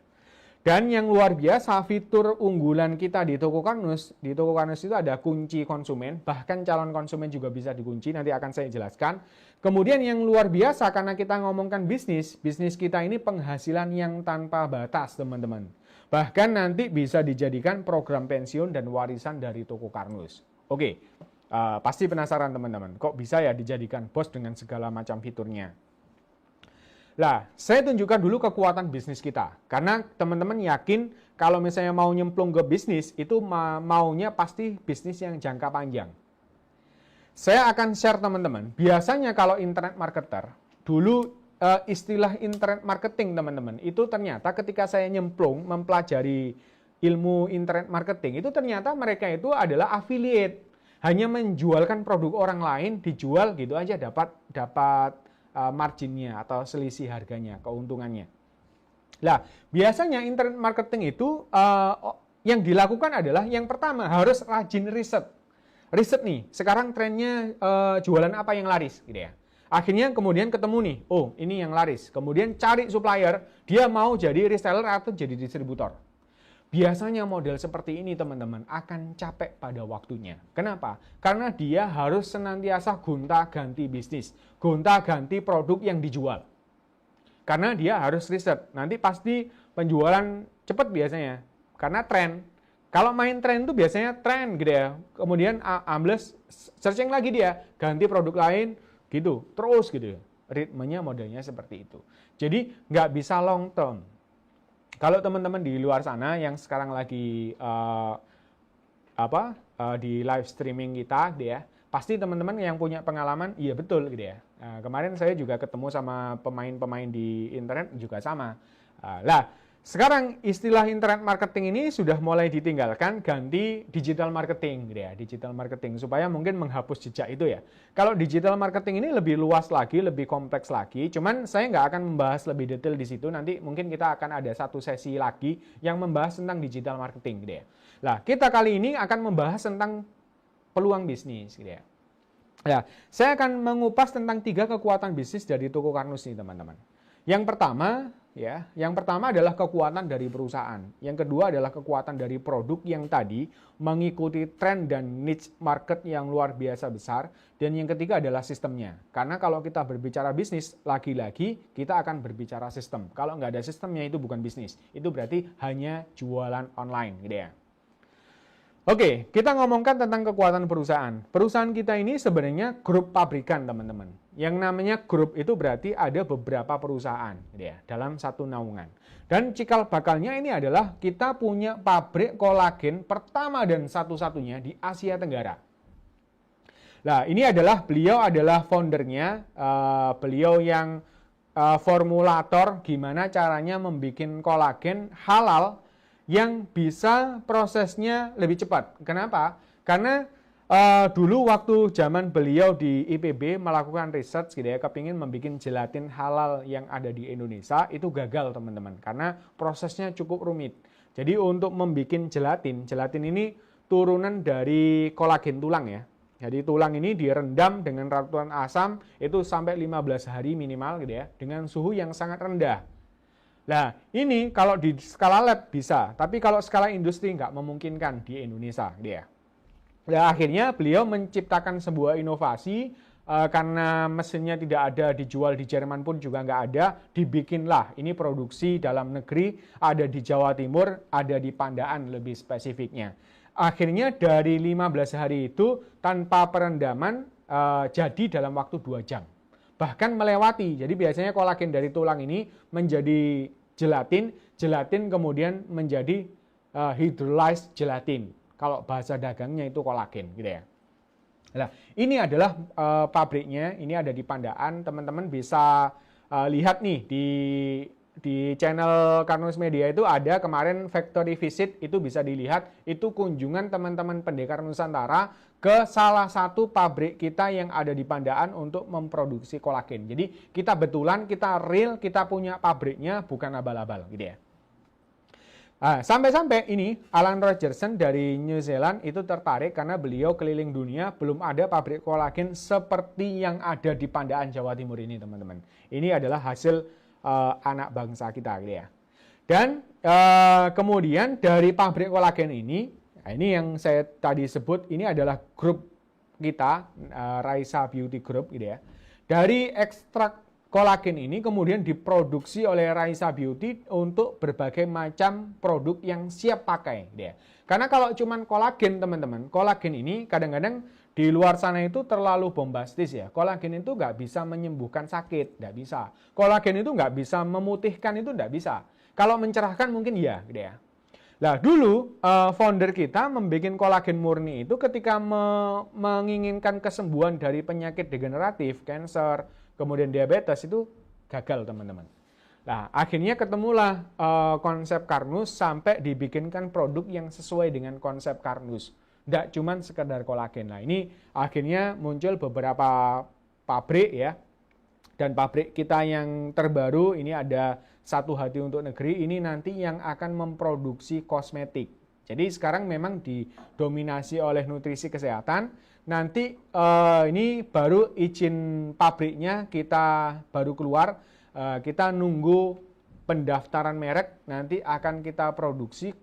Dan yang luar biasa, fitur unggulan kita di Toko Karnus itu ada kunci konsumen, bahkan calon konsumen juga bisa dikunci, nanti akan saya jelaskan. Kemudian yang luar biasa, karena kita ngomongkan bisnis kita ini penghasilan yang tanpa batas, teman-teman. Bahkan nanti bisa dijadikan program pensiun dan warisan dari Toko Karnus. Oke, pasti penasaran teman-teman, kok bisa ya dijadikan bos dengan segala macam fiturnya. Nah, saya tunjukkan dulu kekuatan bisnis kita. Karena teman-teman yakin kalau misalnya mau nyemplung ke bisnis, itu maunya pasti bisnis yang jangka panjang. Saya akan share teman-teman, biasanya kalau internet marketer, dulu istilah internet marketing teman-teman, itu ternyata ketika saya nyemplung mempelajari ilmu internet marketing, itu ternyata mereka itu adalah affiliate. Hanya menjualkan produk orang lain, dijual gitu aja dapat marginnya atau selisih harganya, keuntungannya. Nah, biasanya internet marketing itu yang dilakukan adalah yang pertama harus rajin riset. Riset nih, sekarang trennya jualan apa yang laris gitu ya. Akhirnya kemudian ketemu nih, oh ini yang laris. Kemudian cari supplier, dia mau jadi reseller atau jadi distributor. Biasanya model seperti ini teman-teman akan capek pada waktunya. Kenapa? Karena dia harus senantiasa gonta-ganti bisnis, gonta-ganti produk yang dijual. Karena dia harus riset. Nanti pasti penjualan cepat biasanya. Karena tren. Kalau main tren itu biasanya tren gitu ya. Kemudian ambles searching lagi dia, ganti produk lain gitu. Terus gitu ya. Ritmenya modelnya seperti itu. Jadi nggak bisa long term. Kalau teman-teman di luar sana yang sekarang lagi di live streaming kita gitu ya, pasti teman-teman yang punya pengalaman, iya betul gitu ya. Kemarin saya juga ketemu sama pemain-pemain di internet juga sama. Sekarang istilah internet marketing ini sudah mulai ditinggalkan, ganti digital marketing gitu ya, digital marketing supaya mungkin menghapus jejak itu ya. Kalau digital marketing ini lebih luas lagi, lebih kompleks lagi, cuman saya nggak akan membahas lebih detail di situ, nanti mungkin kita akan ada satu sesi lagi yang membahas tentang digital marketing gitu ya. Nah, kita kali ini akan membahas tentang peluang bisnis gitu ya. Ya, saya akan mengupas tentang 3 kekuatan bisnis dari toko Karnus nih teman-teman. Yang pertama adalah kekuatan dari perusahaan. Yang kedua adalah kekuatan dari produk yang tadi mengikuti tren dan niche market yang luar biasa besar. Dan yang ketiga adalah sistemnya. Karena kalau kita berbicara bisnis, lagi-lagi kita akan berbicara sistem. Kalau nggak ada sistemnya itu bukan bisnis. Itu berarti hanya jualan online gitu ya. Oke, kita ngomongkan tentang kekuatan perusahaan. Perusahaan kita ini sebenarnya grup pabrikan, teman-teman. Yang namanya grup itu berarti ada beberapa perusahaan gitu ya, dalam satu naungan. Dan cikal bakalnya ini adalah kita punya pabrik kolagen pertama dan satu-satunya di Asia Tenggara. Nah, ini adalah beliau adalah foundernya, beliau yang formulator gimana caranya membuat kolagen halal yang bisa prosesnya lebih cepat. Kenapa? Karena dulu waktu zaman beliau di IPB melakukan research gitu ya, kepingin membuat gelatin halal yang ada di Indonesia, itu gagal teman-teman. Karena prosesnya cukup rumit. Jadi untuk membuat gelatin ini turunan dari kolagen tulang ya. Jadi tulang ini direndam dengan ratusan asam, itu sampai 15 hari minimal gitu ya, dengan suhu yang sangat rendah. Nah, ini kalau di skala lab bisa, tapi kalau skala industri nggak memungkinkan di Indonesia, gitu ya. Nah, akhirnya beliau menciptakan sebuah inovasi, karena mesinnya tidak ada, dijual di Jerman pun juga nggak ada, dibikinlah ini produksi dalam negeri, ada di Jawa Timur, ada di Pandaan lebih spesifiknya. Akhirnya dari 15 hari itu tanpa perendaman jadi dalam waktu 2 jam. Bahkan melewati, jadi biasanya kolagen dari tulang ini menjadi gelatin kemudian menjadi hydrolyzed gelatin. Kalau bahasa dagangnya itu kolagen gitu ya. Nah, ini adalah pabriknya, ini ada di Pandaan. Teman-teman bisa lihat nih di channel Karnus Media itu ada kemarin factory visit, itu bisa dilihat, itu kunjungan teman-teman Pendekar Nusantara ke salah satu pabrik kita yang ada di Pandaan untuk memproduksi kolagen. Jadi kita betulan, kita real, kita punya pabriknya, bukan abal-abal gitu ya. Nah, sampai-sampai ini Alan Rogerson dari New Zealand itu tertarik karena beliau keliling dunia, belum ada pabrik kolagen seperti yang ada di Pandaan, Jawa Timur ini teman-teman. Ini adalah hasil anak bangsa kita gitu ya. Dan kemudian dari pabrik kolagen ini, nah ini yang saya tadi sebut, ini adalah grup kita, Raisa Beauty Group gitu ya. Dari ekstrak kolagen ini kemudian diproduksi oleh Raisa Beauty untuk berbagai macam produk yang siap pakai gitu ya. Karena kalau cuman kolagen teman-teman, kolagen ini kadang-kadang di luar sana itu terlalu bombastis ya. Kolagen itu nggak bisa menyembuhkan sakit, nggak bisa. Kolagen itu nggak bisa memutihkan, itu nggak bisa. Kalau mencerahkan mungkin ya, gitu ya. Nah dulu founder kita membuat kolagen murni itu ketika menginginkan kesembuhan dari penyakit degeneratif, kanker, kemudian diabetes itu gagal teman-teman. Nah akhirnya ketemulah konsep Karnus sampai dibikinkan produk yang sesuai dengan konsep Karnus. Tidak cuma sekedar kolagen. Nah ini akhirnya muncul beberapa pabrik ya. Dan pabrik kita yang terbaru ini ada Satu Hati Untuk Negeri, ini nanti yang akan memproduksi kosmetik. Jadi sekarang memang didominasi oleh nutrisi kesehatan. Nanti ini baru izin pabriknya kita baru keluar. Kita nunggu pendaftaran merek, nanti akan kita produksi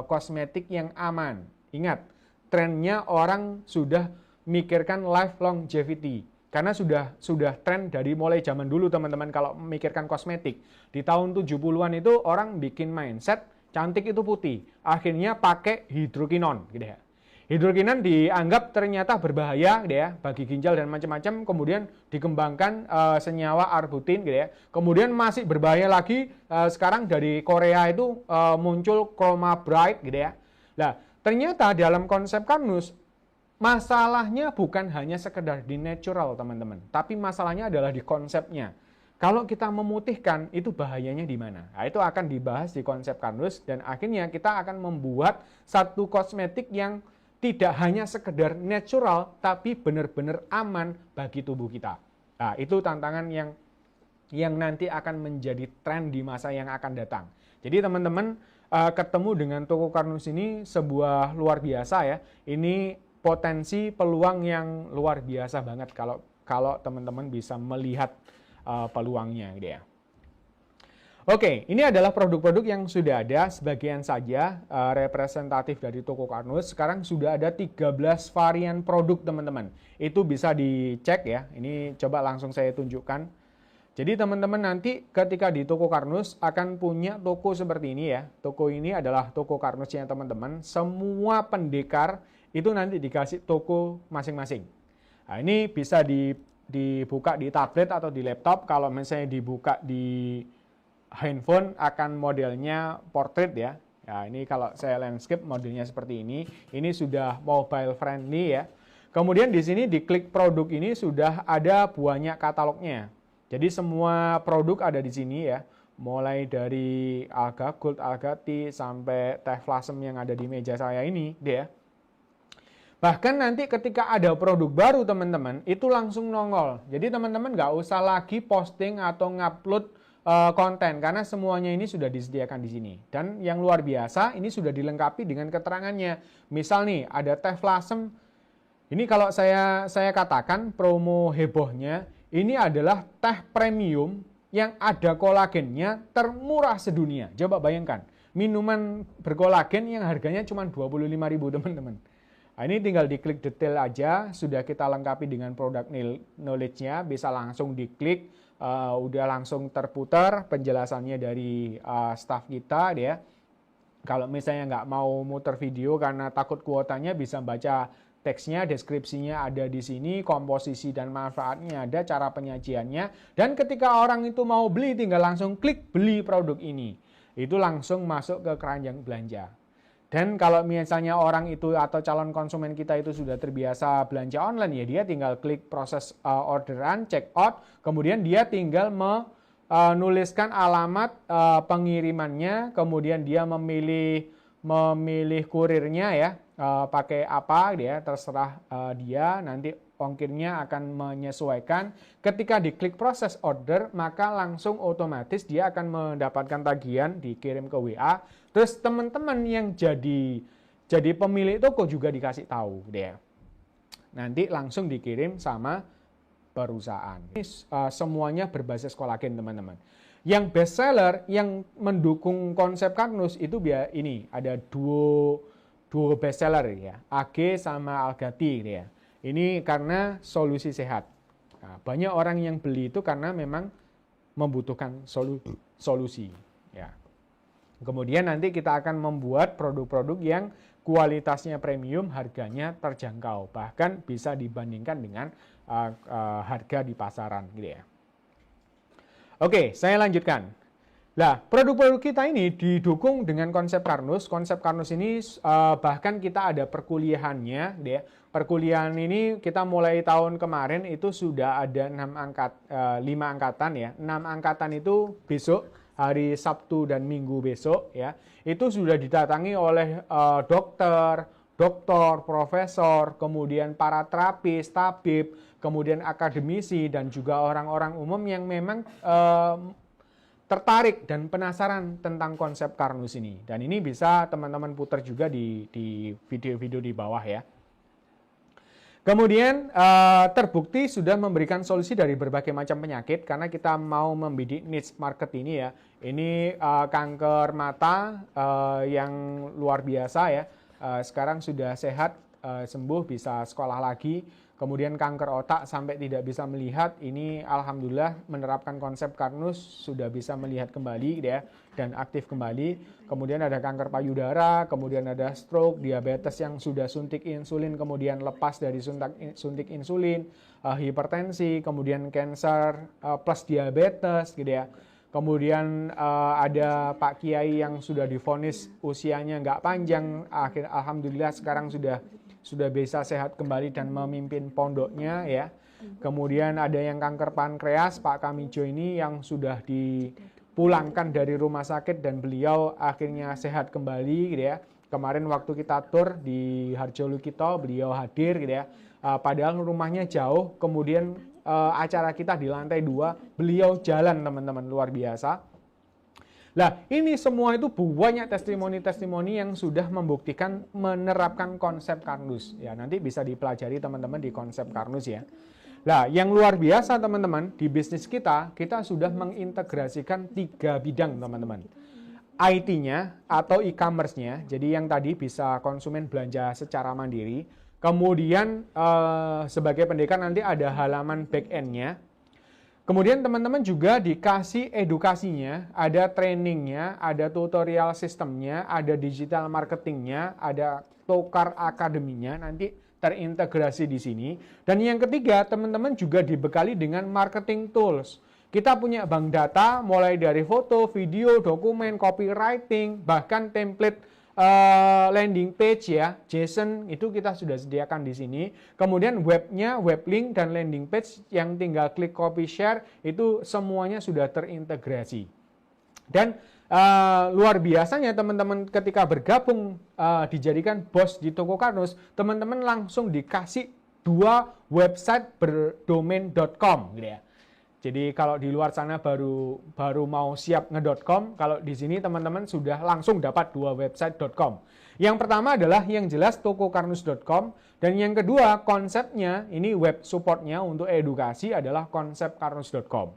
kosmetik yang aman. Ingat, trennya orang sudah mikirkan life longevity. Karena sudah tren dari mulai zaman dulu teman-teman kalau memikirkan kosmetik. Di tahun 70-an itu orang bikin mindset cantik itu putih. Akhirnya pakai hidrokinon gitu ya. Hidrokinon dianggap ternyata berbahaya gitu ya bagi ginjal dan macam-macam, kemudian dikembangkan senyawa arbutin gitu ya. Kemudian masih berbahaya lagi sekarang dari Korea itu muncul Chroma Bright gitu ya. Nah, ternyata dalam konsep Karnus masalahnya bukan hanya sekedar di natural, teman-teman. Tapi masalahnya adalah di konsepnya. Kalau kita memutihkan, itu bahayanya di mana? Nah, itu akan dibahas di konsep Karnus, dan akhirnya kita akan membuat satu kosmetik yang tidak hanya sekedar natural, tapi benar-benar aman bagi tubuh kita. Nah, itu tantangan yang nanti akan menjadi tren di masa yang akan datang. Jadi teman-teman ketemu dengan toko Karnus ini sebuah luar biasa ya. Ini potensi peluang yang luar biasa banget kalau teman-teman bisa melihat peluangnya gitu ya. Oke, ini adalah produk-produk yang sudah ada, sebagian saja representatif dari toko Karnus. Sekarang sudah ada 13 varian produk teman-teman. Itu bisa dicek ya. Ini coba langsung saya tunjukkan. Jadi teman-teman nanti ketika di toko Karnus akan punya toko seperti ini ya. Toko ini adalah toko Karnusnya teman-teman. Semua pendekar itu nanti dikasih toko masing-masing. Nah, ini bisa dibuka di tablet atau di laptop. Kalau misalnya dibuka di handphone akan modelnya portrait ya. Nah, ini kalau saya landscape modelnya seperti ini. Ini sudah mobile friendly ya. Kemudian di sini diklik produk ini sudah ada banyak katalognya. Jadi semua produk ada di sini ya. Mulai dari Alga Gold, Alga Tea sampai teh Flasem yang ada di meja saya ini, dia. Bahkan nanti ketika ada produk baru teman-teman, itu langsung nongol. Jadi teman-teman nggak usah lagi posting atau ngupload konten, karena semuanya ini sudah disediakan di sini. Dan yang luar biasa, ini sudah dilengkapi dengan keterangannya. Misal nih, ada teh Flasem. Ini kalau saya katakan promo hebohnya, ini adalah teh premium yang ada kolagennya termurah sedunia. Coba bayangkan, minuman berkolagen yang harganya cuma 25.000 teman-teman. Nah, ini tinggal diklik detail aja, sudah kita lengkapi dengan produk knowledge-nya, bisa langsung diklik, udah langsung terputar penjelasannya dari staff kita ya. Kalau misalnya nggak mau muter video karena takut kuotanya, bisa baca teksnya, deskripsinya ada di sini, komposisi dan manfaatnya ada, cara penyajiannya, dan ketika orang itu mau beli tinggal langsung klik beli produk ini. Itu langsung masuk ke keranjang belanja. Dan kalau misalnya orang itu atau calon konsumen kita itu sudah terbiasa belanja online, ya dia tinggal klik proses orderan, check out, kemudian dia tinggal menuliskan alamat pengirimannya, kemudian dia memilih kurirnya ya, pakai apa dia terserah dia, nanti ongkirnya akan menyesuaikan. Ketika diklik proses order, maka langsung otomatis dia akan mendapatkan tagihan dikirim ke WA. Terus teman-teman yang jadi pemilik toko juga dikasih tahu dia. Nanti langsung dikirim sama perusahaan. Ini semuanya berbasis kolagen teman-teman. Yang best seller yang mendukung konsep Karnus itu ini ada duo best seller ya, AG sama Alga Tea ya. Ini karena solusi sehat. Nah, banyak orang yang beli itu karena memang membutuhkan solusi. Ya. Kemudian nanti kita akan membuat produk-produk yang kualitasnya premium, harganya terjangkau, bahkan bisa dibandingkan dengan harga di pasaran, gitu ya. Oke, saya lanjutkan. Nah, produk-produk kita ini didukung dengan konsep Karnus. Konsep Karnus ini bahkan kita ada perkuliahannya, gitu ya. Perkuliahan ini kita mulai tahun kemarin itu sudah ada 5 angkatan ya. 6 angkatan itu besok, hari Sabtu dan Minggu besok ya. Itu sudah didatangi oleh dokter, doktor, profesor, kemudian para terapis, tabib, kemudian akademisi, dan juga orang-orang umum yang memang tertarik dan penasaran tentang konsep Karnus ini. Dan ini bisa teman-teman putar juga di video-video di bawah ya. Kemudian terbukti sudah memberikan solusi dari berbagai macam penyakit karena kita mau membidik niche market ini ya. Ini kanker mata yang luar biasa ya. Sekarang sudah sehat, sembuh, bisa sekolah lagi. Kemudian kanker otak sampai tidak bisa melihat, ini alhamdulillah menerapkan konsep Karnus sudah bisa melihat kembali ya, dan aktif kembali. Kemudian ada kanker payudara, kemudian ada stroke, diabetes yang sudah suntik insulin kemudian lepas dari suntik insulin, hipertensi, kemudian cancer plus diabetes gitu ya. Kemudian ada Pak Kiai yang sudah divonis usianya nggak panjang, alhamdulillah sekarang sudah bisa sehat kembali dan memimpin pondoknya ya. Kemudian ada yang kanker pankreas, Pak Kamijo ini yang sudah dipulangkan dari rumah sakit dan beliau akhirnya sehat kembali gitu ya. Kemarin waktu kita tur di Harjolukito beliau hadir gitu ya. Padahal rumahnya jauh, kemudian acara kita di lantai 2, beliau jalan teman-teman, luar biasa. Nah, ini semua itu banyak testimoni-testimoni yang sudah membuktikan menerapkan konsep Karnus. Ya, nanti bisa dipelajari teman-teman di konsep Karnus ya. Nah, yang luar biasa teman-teman, di bisnis kita sudah mengintegrasikan 3 bidang teman-teman. IT-nya atau e-commerce-nya, jadi yang tadi bisa konsumen belanja secara mandiri. Kemudian sebagai pendekar nanti ada halaman back-end-nya. Kemudian teman-teman juga dikasih edukasinya, ada trainingnya, ada tutorial sistemnya, ada digital marketingnya, ada Tokar akademinya, nanti terintegrasi di sini. Dan yang ketiga, teman-teman juga dibekali dengan marketing tools. Kita punya bank data mulai dari foto, video, dokumen, copywriting, bahkan template landing page ya, JSON itu kita sudah sediakan di sini. Kemudian webnya, web link dan landing page yang tinggal klik copy share itu semuanya sudah terintegrasi. Dan luar biasanya teman-teman ketika bergabung dijadikan bos di Toko Karnus, teman-teman langsung dikasih 2 website berdomain.com gitu ya. Jadi kalau di luar sana baru mau siap nge.com, kalau di sini teman-teman sudah langsung dapat 2 website.com. Yang pertama adalah yang jelas tokokarnus.com, dan yang kedua konsepnya, ini web supportnya untuk edukasi adalah konsepkarnus.com.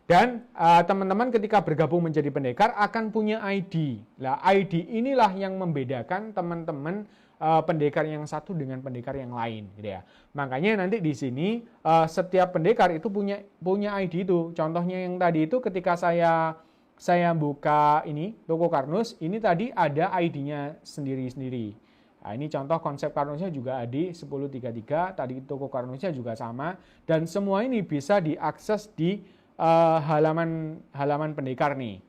Dan teman-teman ketika bergabung menjadi pendekar akan punya ID. Nah, ID inilah yang membedakan teman-teman pendekar yang satu dengan pendekar yang lain gitu ya. Makanya nanti di sini setiap pendekar itu punya ID itu. Contohnya yang tadi itu ketika saya buka ini Toko Karnus, ini tadi ada ID-nya sendiri-sendiri. Nah, ini contoh konsep Karnusnya juga ada 1033, tadi Toko Karnusnya juga sama, dan semua ini bisa diakses di halaman pendekar nih.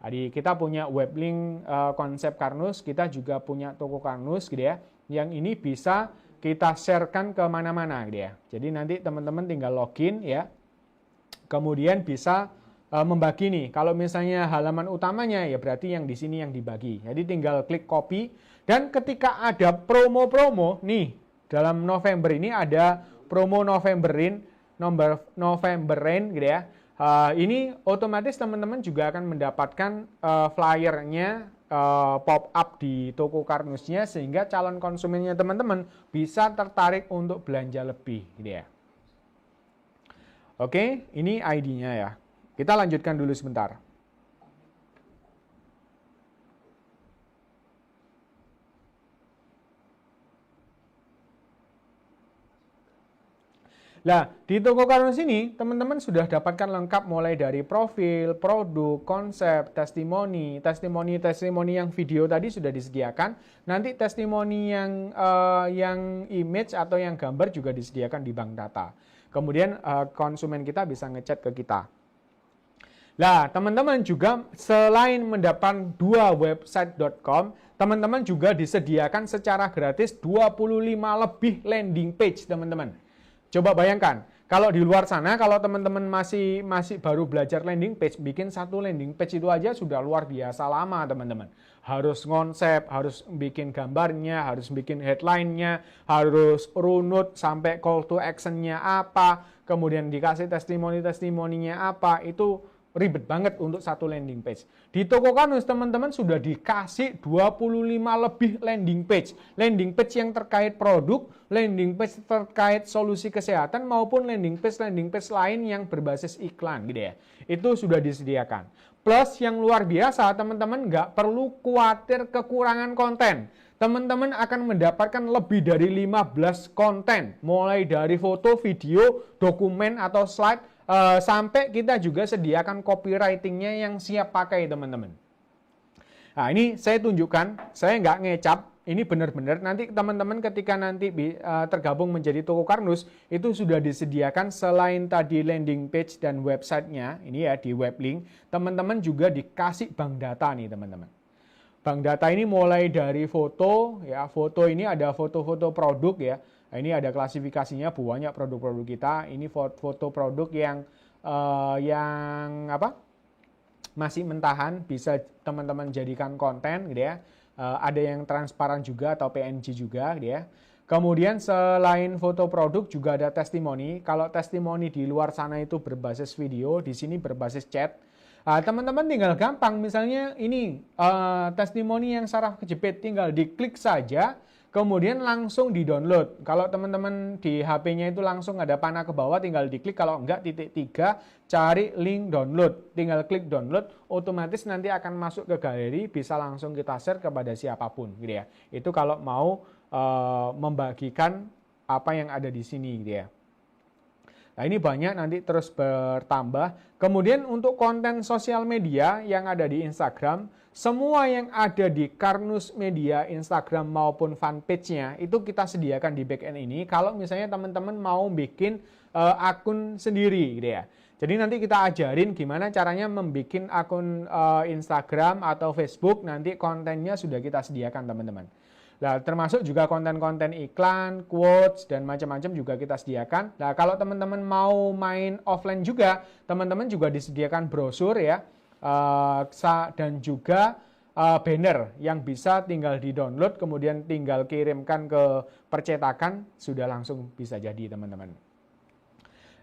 Jadi kita punya web link konsep Karnus, kita juga punya Toko Karnus gitu ya. Yang ini bisa kita sharekan ke mana-mana gitu ya. Jadi nanti teman-teman tinggal login ya. Kemudian bisa membagi nih. Kalau misalnya halaman utamanya ya berarti yang di sini yang dibagi. Jadi tinggal klik copy, dan ketika ada promo-promo nih dalam November ini ada promo Novemberin gitu ya. Ini otomatis teman-teman juga akan mendapatkan flyernya pop up di Toko Karnusnya, sehingga calon konsumennya teman-teman bisa tertarik untuk belanja lebih gitu ya. Oke, ini ID-nya ya. Kita lanjutkan dulu sebentar. Nah, di Toko Karnus ini teman-teman sudah dapatkan lengkap mulai dari profil, produk, konsep, testimoni yang video tadi sudah disediakan. Nanti testimoni yang image atau yang gambar juga disediakan di bank data. Kemudian konsumen kita bisa ngechat ke kita. Nah, teman-teman juga selain mendapat 2 website.com, teman-teman juga disediakan secara gratis 25 lebih landing page, teman-teman. Coba bayangkan, kalau di luar sana, kalau teman-teman masih baru belajar landing page, bikin 1 landing page itu aja sudah luar biasa lama, teman-teman. harus konsep, harus bikin gambarnya, harus bikin headline-nya, harus runut sampai call to action-nya apa, kemudian dikasih testimoni-testimoninya apa, itu ribet banget untuk satu landing page. Di Toko Karnus teman-teman sudah dikasih 25 lebih landing page. Landing page yang terkait produk, landing page terkait solusi kesehatan, maupun landing page lain yang berbasis iklan gitu ya. Itu sudah disediakan. Plus yang luar biasa, teman-teman nggak perlu khawatir kekurangan konten. Teman-teman akan mendapatkan lebih dari 15 konten, mulai dari foto, video, dokumen, atau slide, sampai kita juga sediakan copywriting-nya yang siap pakai teman-teman. Nah ini saya tunjukkan, saya nggak ngecap, ini benar-benar nanti teman-teman ketika nanti tergabung menjadi Toko Karnus, itu sudah disediakan selain tadi landing page dan websitenya, ini ya di web link, teman-teman juga dikasih bank data nih teman-teman. Bank data ini mulai dari foto, ya foto ini ada foto-foto produk ya. Nah, ini ada klasifikasinya banyak produk-produk kita. Ini foto produk yang masih mentahan, bisa teman-teman jadikan konten gitu ya. Ada yang transparan juga atau PNG juga gitu ya. Kemudian selain foto produk juga ada testimoni. Kalau testimoni di luar sana itu berbasis video, di sini berbasis chat. Teman-teman tinggal gampang, misalnya ini testimoni yang saraf kejepit, tinggal diklik saja, kemudian langsung di-download. Kalau teman-teman di HP-nya itu langsung ada panah ke bawah, tinggal diklik. Kalau enggak, titik 3, cari link download. Tinggal klik download, otomatis nanti akan masuk ke galeri, bisa langsung kita share kepada siapapun. Gitu ya. Itu kalau mau membagikan apa yang ada di sini. Gitu ya. Nah ini banyak nanti terus bertambah. Kemudian untuk konten sosial media yang ada di Instagram, semua yang ada di Karnus Media Instagram maupun fanpage-nya itu kita sediakan di backend ini. Kalau misalnya teman-teman mau bikin akun sendiri gitu ya. Jadi nanti kita ajarin gimana caranya membuat akun Instagram atau Facebook, nanti kontennya sudah kita sediakan teman-teman. Nah, termasuk juga konten-konten iklan, quotes, dan macam-macam juga kita sediakan. Nah, kalau teman-teman mau main offline juga, teman-teman juga disediakan brosur ya, dan juga banner yang bisa tinggal di-download, kemudian tinggal kirimkan ke percetakan, sudah langsung bisa jadi teman-teman.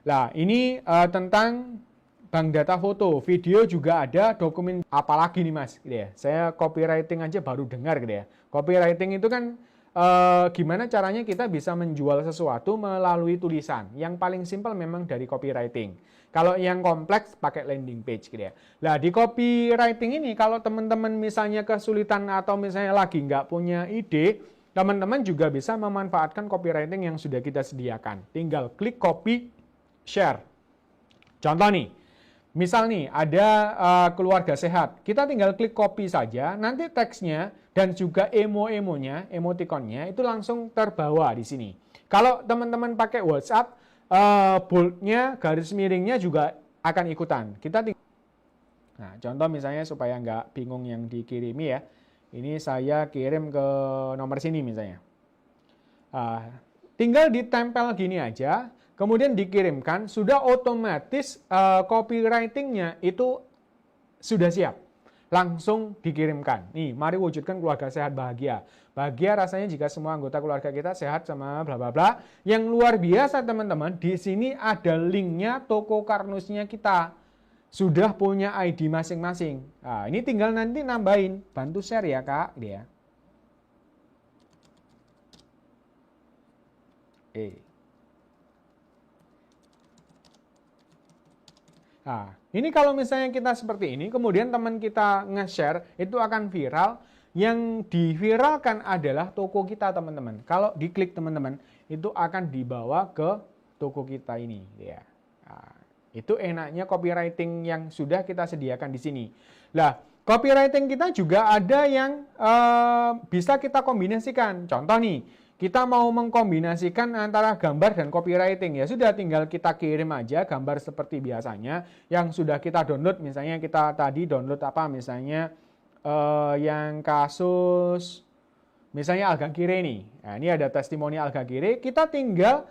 Nah, ini tentang bank data foto, video juga ada, dokumen apalagi nih mas, gitu ya. Saya copywriting aja baru dengar gitu ya. Copywriting itu kan gimana caranya kita bisa menjual sesuatu melalui tulisan. Yang paling simpel memang dari copywriting. Kalau yang kompleks pakai landing page gitu ya. Nah di copywriting ini kalau teman-teman misalnya kesulitan atau misalnya lagi nggak punya ide, teman-teman juga bisa memanfaatkan copywriting yang sudah kita sediakan. Tinggal klik copy, share. Contoh nih. Misal nih ada keluarga sehat, kita tinggal klik copy saja, nanti teksnya dan juga emo-emonya, emoticonnya itu langsung terbawa di sini. Kalau teman-teman pakai WhatsApp, boldnya, garis miringnya juga akan ikutan. Nah, contoh misalnya supaya nggak bingung yang dikirimi ya, ini saya kirim ke nomor sini misalnya. Tinggal ditempel gini aja. Kemudian dikirimkan, sudah otomatis copywriting-nya itu sudah siap. Langsung dikirimkan. Nih, mari wujudkan keluarga sehat bahagia. Bahagia rasanya jika semua anggota keluarga kita sehat sama bla bla bla. Yang luar biasa teman-teman, di sini ada linknya Toko Karnusnya kita. Sudah punya ID masing-masing. Nah, ini tinggal nanti nambahin. Bantu share ya kak. Dia. Nah, ini kalau misalnya kita seperti ini, kemudian teman kita nge-share, itu akan viral. Yang diviralkan adalah toko kita, teman-teman. Kalau diklik, teman-teman, itu akan dibawa ke toko kita ini. Ya. Nah, itu enaknya copywriting yang sudah kita sediakan di sini. Nah, copywriting kita juga ada yang bisa kita kombinasikan. Contoh nih, kita mau mengkombinasikan antara gambar dan copywriting, ya sudah tinggal kita kirim aja gambar seperti biasanya yang sudah kita download. Misalnya kita tadi download apa, misalnya yang kasus misalnya Alga Kire nih. Nah, ini ada testimoni Alga Kire, kita tinggal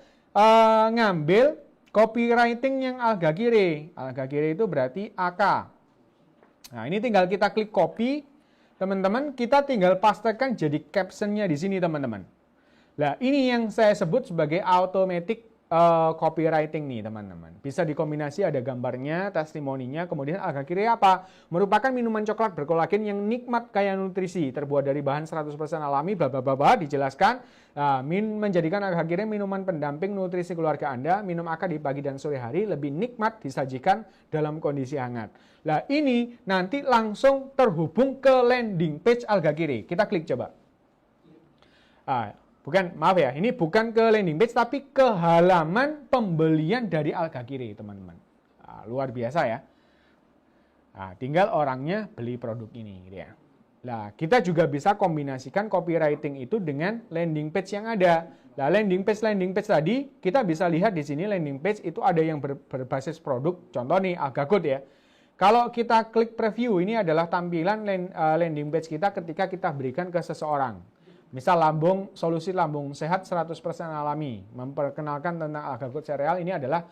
ngambil copywriting yang Alga Kire. Alga Kire itu berarti AK. Nah, ini tinggal kita klik copy. teman-teman, kita tinggal pastekan jadi captionnya di sini, teman-teman. Nah, ini yang saya sebut sebagai automatic copywriting nih, teman-teman. Bisa dikombinasi, ada gambarnya, testimoninya, kemudian agak kiri apa? Merupakan minuman coklat berkolagen yang nikmat kaya nutrisi, terbuat dari bahan 100% alami, bla bla bla bla, dijelaskan. Menjadikan agak kiri minuman pendamping nutrisi keluarga Anda, minum AKA di pagi dan sore hari, lebih nikmat disajikan dalam kondisi hangat. Nah, ini nanti langsung terhubung ke landing page Alga Kiri. Kita klik coba. Bukan, maaf ya, ini bukan ke landing page, tapi ke halaman pembelian dari Alga Kiri, teman-teman. Luar biasa ya. Tinggal orangnya beli produk ini, gitu ya. Nah, kita juga bisa kombinasikan copywriting itu dengan landing page yang ada. Nah, landing page tadi, kita bisa lihat di sini landing page itu ada yang berbasis produk. Contoh nih, Alga Good ya. Kalau kita klik preview, ini adalah tampilan landing page kita ketika kita berikan ke seseorang. Misal solusi lambung sehat 100% alami, memperkenalkan tentang Alga Good Cereal. Ini adalah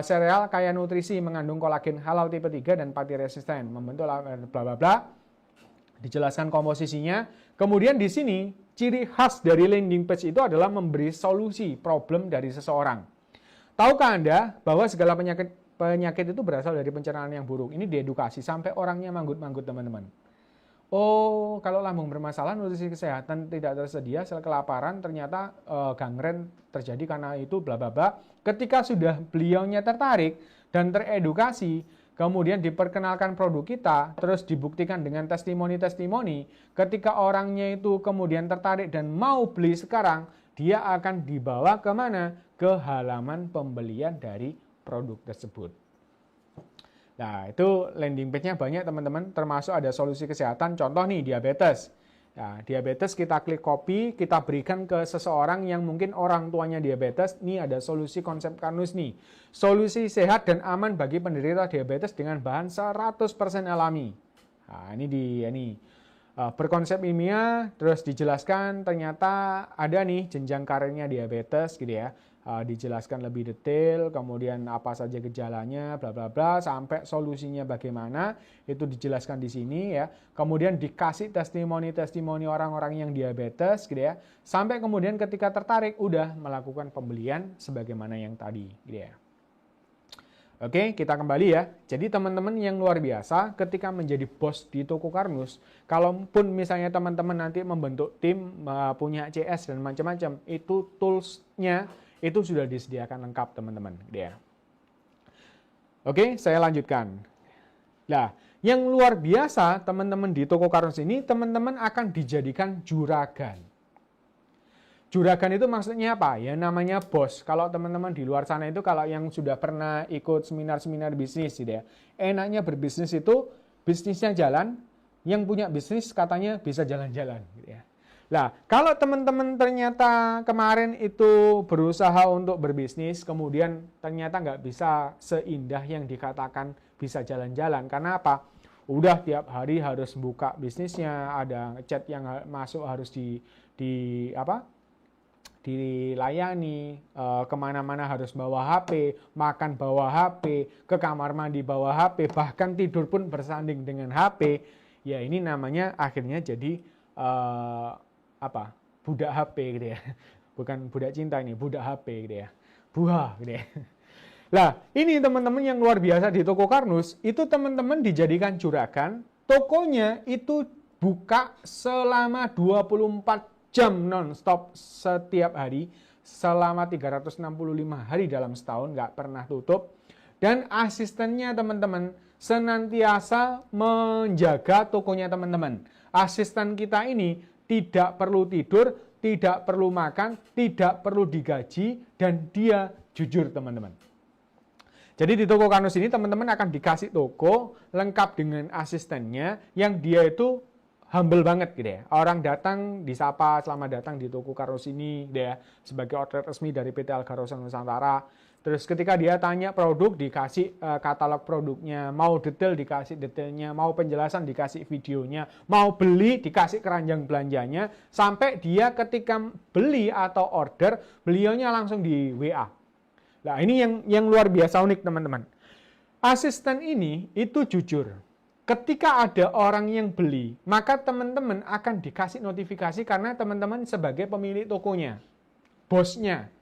sereal kaya nutrisi, mengandung kolagen halal tipe 3 dan pati resisten, membentuk bla bla bla. Dijelaskan komposisinya. Kemudian di sini ciri khas dari landing page itu adalah memberi solusi problem dari seseorang. Tahukah Anda bahwa segala penyakit itu berasal dari pencernaan yang buruk? Ini diedukasi sampai orangnya manggut-manggut, teman-teman. Oh, kalau lambung bermasalah, nutrisi kesehatan tidak tersedia, sel kelaparan, ternyata gangren terjadi karena itu, bla bla bla. Ketika sudah beliaunya tertarik dan teredukasi, kemudian diperkenalkan produk kita, terus dibuktikan dengan testimoni-testimoni, ketika orangnya itu kemudian tertarik dan mau beli sekarang, dia akan dibawa kemana? Ke halaman pembelian dari produk tersebut. Nah, itu landing page-nya banyak, teman-teman, termasuk ada solusi kesehatan, contoh nih, diabetes. Nah, diabetes kita klik copy, kita berikan ke seseorang yang mungkin orang tuanya diabetes. Ini ada solusi konsep Karnus nih. Solusi sehat dan aman bagi penderita diabetes dengan bahan 100% alami. Nah, ini berkonsep ilmiah, terus dijelaskan ternyata ada nih jenjang karirnya diabetes gitu ya. Dijelaskan lebih detail, kemudian apa saja gejalanya, bla bla bla, sampai solusinya bagaimana, itu dijelaskan di sini ya. Kemudian dikasih testimoni orang-orang yang diabetes gitu ya. Sampai kemudian ketika tertarik udah melakukan pembelian sebagaimana yang tadi gitu ya. Oke, kita kembali ya. Jadi teman-teman yang luar biasa ketika menjadi bos di toko Karnus, kalaupun misalnya teman-teman nanti membentuk tim, punya CS dan macam-macam, itu tools-nya itu sudah disediakan lengkap, teman-teman. Ya. Oke, saya lanjutkan. Nah, yang luar biasa teman-teman di toko Karnus ini, teman-teman akan dijadikan juragan. Juragan itu maksudnya apa? Ya namanya bos. Kalau teman-teman di luar sana itu, kalau yang sudah pernah ikut seminar-seminar bisnis gitu ya, enaknya berbisnis itu bisnisnya jalan, yang punya bisnis katanya bisa jalan-jalan gitu ya. Nah, kalau teman-teman ternyata kemarin itu berusaha untuk berbisnis, kemudian ternyata nggak bisa seindah yang dikatakan bisa jalan-jalan. Karena apa? Udah tiap hari harus buka bisnisnya, ada chat yang masuk harus dilayani, kemana-mana harus bawa HP, makan bawa HP, ke kamar mandi bawa HP, bahkan tidur pun bersanding dengan HP. Ya ini namanya akhirnya jadi budak HP gitu ya. Bukan budak cinta ini, budak HP gitu ya. Buah gitu ya. Nah, ini teman-teman yang luar biasa di toko Karnus, itu teman-teman dijadikan juragan, tokonya itu buka selama 24 jam non-stop setiap hari, selama 365 hari dalam setahun, nggak pernah tutup. Dan asistennya teman-teman senantiasa menjaga tokonya teman-teman. Asisten kita ini tidak perlu tidur, tidak perlu makan, tidak perlu digaji, dan dia jujur teman-teman. Jadi di toko Karnus ini teman-teman akan dikasih toko lengkap dengan asistennya yang dia itu humble banget gitu ya. Orang datang disapa, selamat datang di toko Karnus ini gitu ya, sebagai outlet resmi dari PT Alga Rosa Nusantara. Terus ketika dia tanya produk, dikasih katalog produknya, mau detail dikasih detailnya, mau penjelasan dikasih videonya, mau beli dikasih keranjang belanjanya, sampai dia ketika beli atau order, beliaunya langsung di WA. Nah ini yang luar biasa unik teman-teman. Asisten ini itu jujur. ketika ada orang yang beli, maka teman-teman akan dikasih notifikasi karena teman-teman sebagai pemilik tokonya, bosnya.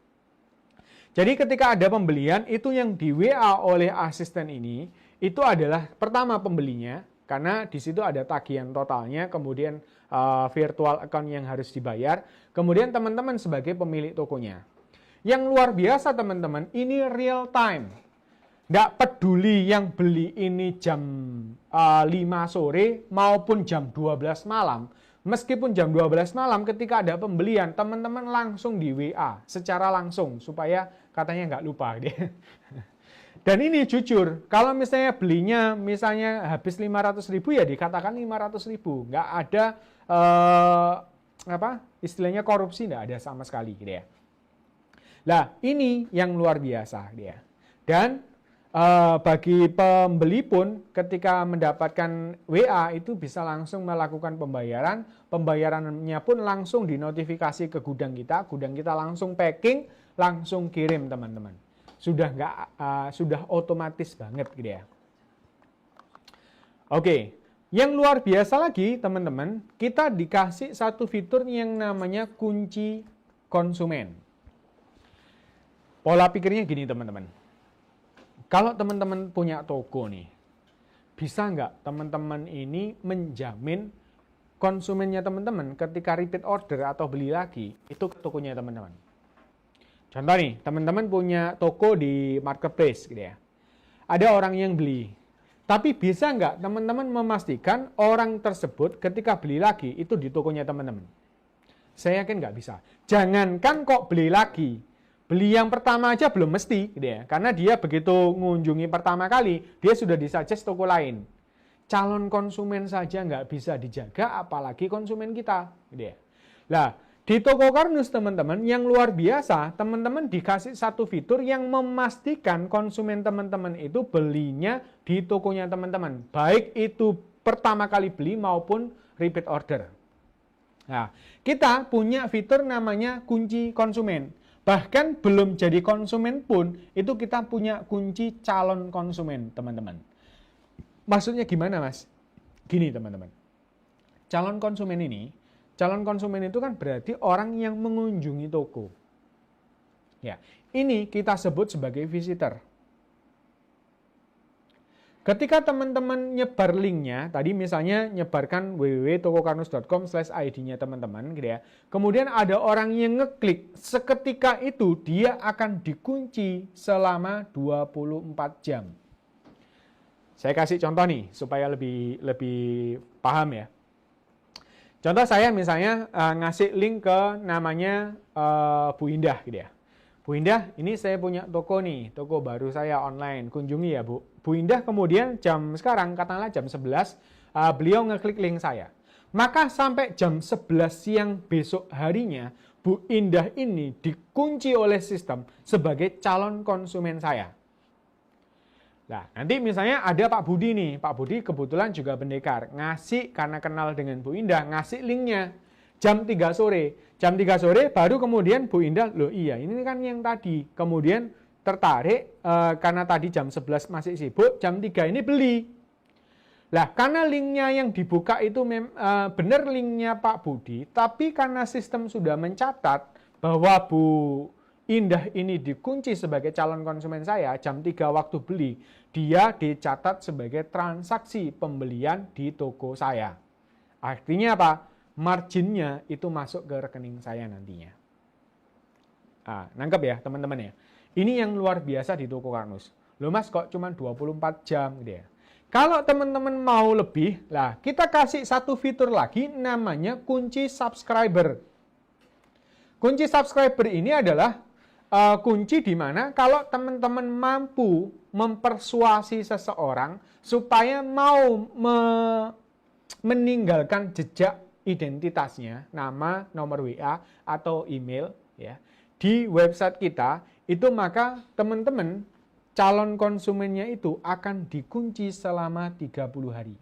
Jadi ketika ada pembelian, itu yang di WA oleh asisten ini, itu adalah pertama pembelinya, karena di situ ada tagihan totalnya, kemudian virtual account yang harus dibayar, kemudian teman-teman sebagai pemilik tokonya. Yang luar biasa teman-teman, ini real time. Nggak peduli yang beli ini jam 5 sore maupun jam 12 malam. Meskipun jam 12 malam ketika ada pembelian, teman-teman langsung di WA secara langsung supaya katanya nggak lupa. Dan ini jujur, kalau misalnya belinya misalnya habis 500.000 ya dikatakan 500.000. Nggak ada istilahnya korupsi, nggak ada sama sekali gitu ya. Nah, ini yang luar biasa dia. Dan bagi pembeli pun ketika mendapatkan WA itu bisa langsung melakukan pembayaran. Pembayarannya pun langsung dinotifikasi ke gudang kita langsung packing, langsung kirim teman-teman. Sudah otomatis banget gitu ya. Oke, yang luar biasa lagi teman-teman, kita dikasih satu fitur yang namanya kunci konsumen. Pola pikirnya gini teman-teman. Kalau teman-teman punya toko nih, bisa nggak teman-teman ini menjamin konsumennya teman-teman ketika repeat order atau beli lagi, itu ke tokonya teman-teman. Contoh nih, teman-teman punya toko di marketplace gitu ya. Ada orang yang beli, tapi bisa nggak teman-teman memastikan orang tersebut ketika beli lagi itu di tokonya teman-teman? Saya yakin nggak bisa. Jangankan kok beli lagi, beli yang pertama aja belum mesti, gitu ya. Karena dia begitu mengunjungi pertama kali, dia sudah disuggest toko lain. Calon konsumen saja nggak bisa dijaga, apalagi konsumen kita, gitu ya. Nah, di toko Karnus teman-teman, yang luar biasa, teman-teman dikasih satu fitur yang memastikan konsumen teman-teman itu belinya di tokonya teman-teman. Baik itu pertama kali beli maupun repeat order. Nah, kita punya fitur namanya kunci konsumen. Bahkan belum jadi konsumen pun, itu kita punya kunci calon konsumen, teman-teman. Maksudnya gimana, Mas? Gini, teman-teman. Calon konsumen itu kan berarti orang yang mengunjungi toko. Ya, ini kita sebut sebagai visitor. Ketika teman-teman nyebar linknya, tadi misalnya nyebarkan www.tokokarnus.com/id-nya teman-teman, gitu ya. Kemudian ada orang yang ngeklik, seketika itu dia akan dikunci selama 24 jam. Saya kasih contoh nih, supaya lebih paham ya. Contoh saya misalnya ngasih link ke namanya Bu Indah, gitu ya. Bu Indah, ini saya punya toko nih, toko baru saya online, kunjungi ya Bu. Bu Indah kemudian sekarang katakanlah jam 11, beliau ngeklik link saya. Maka sampai jam 11 siang besok harinya, Bu Indah ini dikunci oleh sistem sebagai calon konsumen saya. Nah, nanti misalnya ada Pak Budi nih, Pak Budi kebetulan juga pendekar, ngasih karena kenal dengan Bu Indah, ngasih linknya. Jam 3 sore. Jam 3 sore baru kemudian Bu Indah, loh iya ini kan yang tadi. Kemudian tertarik karena tadi jam 11 masih sibuk, jam 3 ini beli. Lah karena linknya yang dibuka itu benar linknya Pak Budi, tapi karena sistem sudah mencatat bahwa Bu Indah ini dikunci sebagai calon konsumen saya, jam 3 waktu beli, dia dicatat sebagai transaksi pembelian di toko saya. Artinya apa? Marginnya itu masuk ke rekening saya nantinya. Nangkep ya teman-teman ya. Ini yang luar biasa di toko Karnus. Loh Mas kok cuma 24 jam gitu ya. Kalau teman-teman mau lebih, lah kita kasih satu fitur lagi namanya kunci subscriber. Kunci subscriber ini adalah kunci di mana kalau teman-teman mampu mempersuasi seseorang supaya mau meninggalkan jejak identitasnya, nama, nomor WA, atau email ya di website kita, itu maka teman-teman calon konsumennya itu akan dikunci selama 30 hari.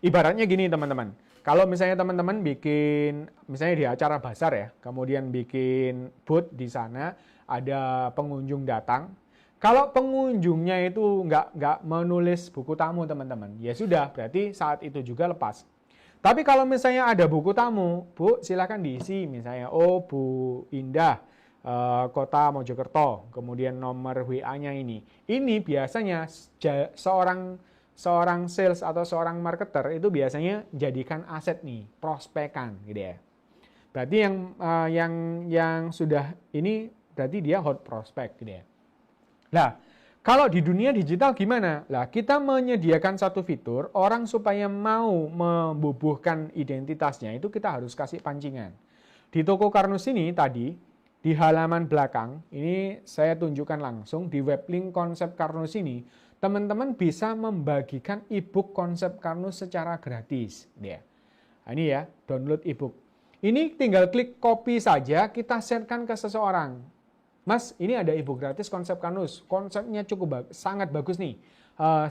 Ibaratnya gini teman-teman, kalau misalnya teman-teman bikin, misalnya di acara bazar ya, kemudian bikin booth di sana, ada pengunjung datang, Kalau pengunjungnya itu nggak menulis buku tamu teman-teman, ya sudah, berarti saat itu juga lepas. Tapi kalau misalnya ada buku tamu, Bu, silakan diisi misalnya, oh Bu Indah, Kota Mojokerto, kemudian nomor WA-nya ini. Ini biasanya seorang sales atau seorang marketer itu biasanya jadikan aset nih, prospekan gitu ya. Berarti yang sudah ini berarti dia hot prospect gitu ya. Nah, kalau di dunia digital gimana? Lah, kita menyediakan satu fitur, orang supaya mau membubuhkan identitasnya, itu kita harus kasih pancingan. Di toko Karnus ini tadi, di halaman belakang, ini saya tunjukkan langsung, di web link konsep Karnus ini, teman-teman bisa membagikan ebook konsep Karnus secara gratis. Nah, ini ya, download ebook. Ini tinggal klik copy saja, kita share-kan ke seseorang. Mas, ini ada ebook gratis konsep Karnus. Konsepnya cukup sangat bagus nih.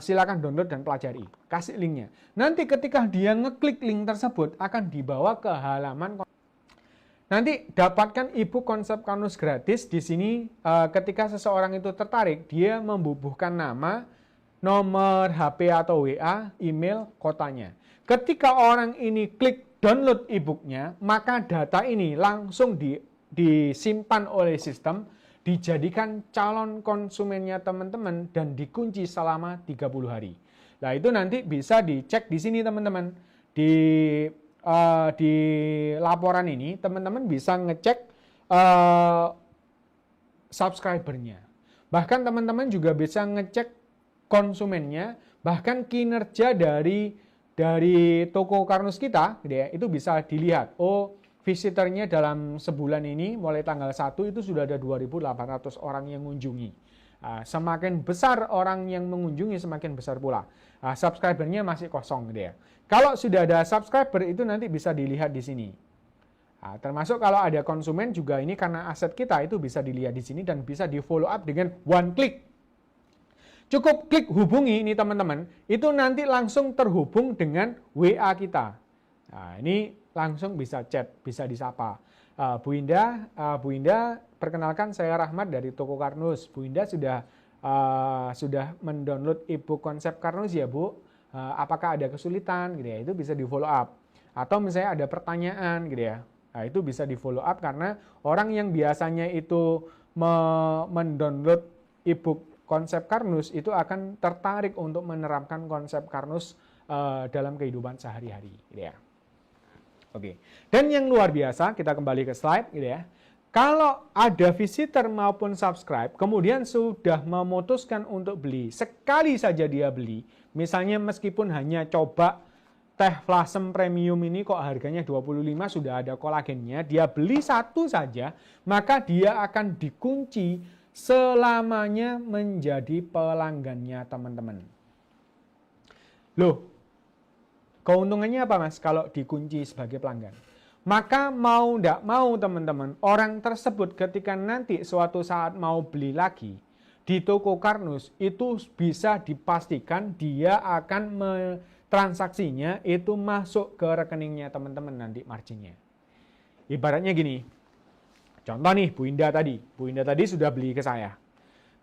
Silakan download dan pelajari. Kasih linknya. Nanti ketika dia ngeklik link tersebut akan dibawa ke halaman. Nanti dapatkan ebook konsep Karnus gratis. Di sini ketika seseorang itu tertarik, dia membubuhkan nama, nomor HP atau WA, email, kotanya. Ketika orang ini klik download ebooknya, maka data ini langsung disimpan oleh sistem, dijadikan calon konsumennya teman-teman dan dikunci selama 30 hari. Nah, itu nanti bisa dicek di sini teman-teman. Di laporan ini teman-teman bisa ngecek subscribernya. Bahkan teman-teman juga bisa ngecek konsumennya, bahkan kinerja dari toko Karnus kita, gitu ya, itu bisa dilihat. Oh, visitornya dalam sebulan ini mulai tanggal 1 itu sudah ada 2.800 orang yang mengunjungi. Semakin besar orang yang mengunjungi, semakin besar pula. Subscribernya masih kosong gitu ya. Kalau sudah ada subscriber itu nanti bisa dilihat di sini. Termasuk kalau ada konsumen juga ini karena aset kita itu bisa dilihat di sini dan bisa di follow up dengan one click. Cukup klik hubungi ini teman-teman, itu nanti langsung terhubung dengan WA kita. Nah, ini langsung bisa chat, bisa disapa. Bu Indah, perkenalkan saya Rahmat dari toko Karnus. Bu Indah sudah mendownload ebook konsep Karnus ya Bu? Apakah ada kesulitan gitu ya? Itu bisa di follow up. Atau misalnya ada pertanyaan gitu ya. Nah, itu bisa di follow up karena orang yang biasanya itu mendownload ebook konsep Karnus itu akan tertarik untuk menerapkan konsep Karnus dalam kehidupan sehari-hari gitu ya. Oke. Dan yang luar biasa, kita kembali ke slide gitu ya. Kalau ada visitor maupun subscribe, kemudian sudah memutuskan untuk beli, sekali saja dia beli, misalnya meskipun hanya coba teh Flasem premium ini kok harganya 25 sudah ada kolagennya, dia beli satu saja, maka dia akan dikunci selamanya menjadi pelanggannya teman-teman. Loh, keuntungannya apa Mas kalau dikunci sebagai pelanggan? Maka mau tidak mau teman-teman, orang tersebut ketika nanti suatu saat mau beli lagi di toko Karnus itu bisa dipastikan dia akan transaksinya itu masuk ke rekeningnya teman-teman nanti marginnya. Ibaratnya gini, contoh nih Bu Indah tadi sudah beli ke saya.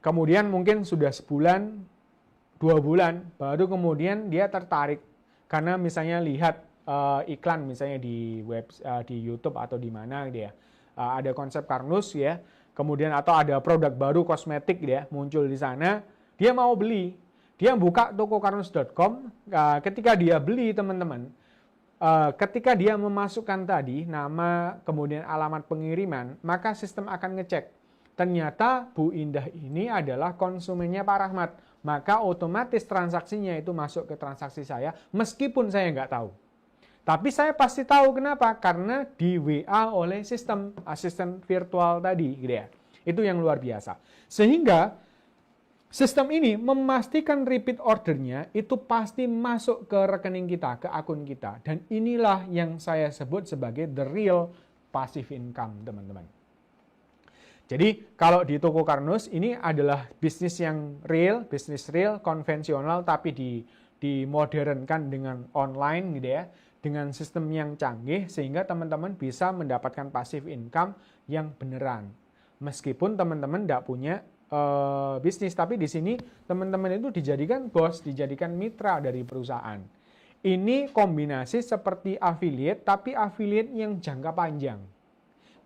Kemudian mungkin sudah sebulan, 2 bulan, baru kemudian dia tertarik karena misalnya lihat iklan misalnya di di YouTube atau di mana gitu ya. Ada konsep Karnus ya. Kemudian atau ada produk baru kosmetik gitu ya, muncul di sana, dia mau beli. Dia buka tokokarnus.com, ketika dia beli teman-teman, ketika dia memasukkan tadi nama kemudian alamat pengiriman, maka sistem akan ngecek. Ternyata Bu Indah ini adalah konsumennya Pak Rahmat, maka otomatis transaksinya itu masuk ke transaksi saya meskipun saya nggak tahu. Tapi saya pasti tahu kenapa? Karena di WA oleh sistem asisten virtual tadi, gitu ya. Itu yang luar biasa. Sehingga sistem ini memastikan repeat ordernya itu pasti masuk ke rekening kita, ke akun kita. Dan inilah yang saya sebut sebagai the real passive income, teman-teman. Jadi kalau di toko Karnus ini adalah bisnis yang real, bisnis real, konvensional, tapi dimodernkan dengan online gitu ya, dengan sistem yang canggih sehingga teman-teman bisa mendapatkan passive income yang beneran. Meskipun teman-teman tidak punya bisnis, tapi di sini teman-teman itu dijadikan bos, dijadikan mitra dari perusahaan. Ini kombinasi seperti affiliate, tapi affiliate yang jangka panjang.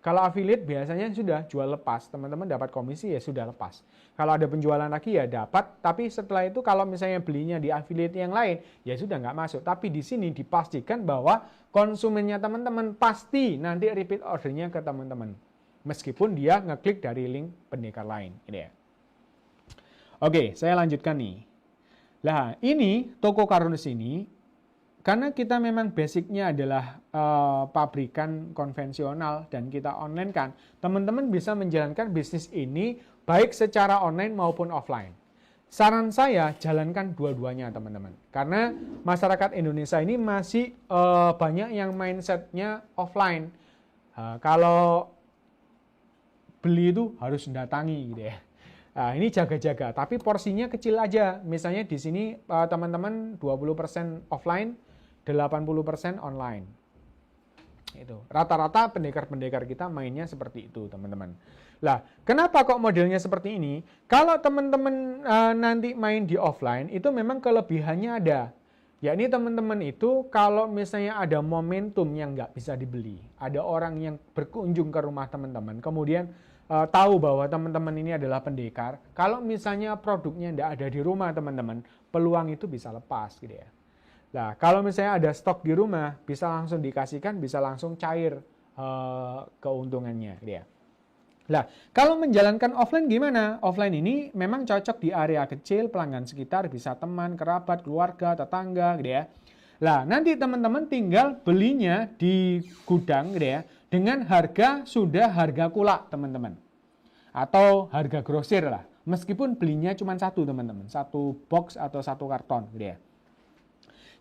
Kalau affiliate biasanya sudah jual lepas, teman-teman dapat komisi ya sudah lepas. Kalau ada penjualan lagi ya dapat, tapi setelah itu kalau misalnya belinya di affiliate yang lain, ya sudah nggak masuk. Tapi di sini dipastikan bahwa konsumennya teman-teman pasti nanti repeat ordernya ke teman-teman. Meskipun dia ngeklik dari link pendekar lain. Ini ya. Oke, saya lanjutkan nih. Nah, ini toko Karunus ini, karena kita memang basicnya adalah pabrikan konvensional dan kita online kan, teman-teman bisa menjalankan bisnis ini baik secara online maupun offline. Saran saya jalankan dua-duanya teman-teman. Karena masyarakat Indonesia ini masih banyak yang mindsetnya offline. Kalau beli itu harus mendatangi gitu ya. Nah, ini jaga-jaga, tapi porsinya kecil aja. Misalnya di sini teman-teman 20% offline, 80% online. Itu. Rata-rata pendekar-pendekar kita mainnya seperti itu, teman-teman. Lah, kenapa kok modelnya seperti ini? Kalau teman-teman nanti main di offline, itu memang kelebihannya ada. Yakni teman-teman itu kalau misalnya ada momentum yang nggak bisa dibeli, ada orang yang berkunjung ke rumah teman-teman, kemudian tahu bahwa teman-teman ini adalah pendekar, kalau misalnya produknya nggak ada di rumah teman-teman, peluang itu bisa lepas gitu ya. Nah, kalau misalnya ada stok di rumah, bisa langsung dikasihkan, bisa langsung cair keuntungannya gitu ya. Nah, kalau menjalankan offline gimana? Offline ini memang cocok di area kecil, pelanggan sekitar, bisa teman, kerabat, keluarga, tetangga gitu ya. Nah, nanti teman-teman tinggal belinya di gudang gitu ya, dengan harga sudah harga kulak teman-teman. Atau harga grosir lah. Meskipun belinya cuma satu teman-teman, satu box atau satu karton gitu ya.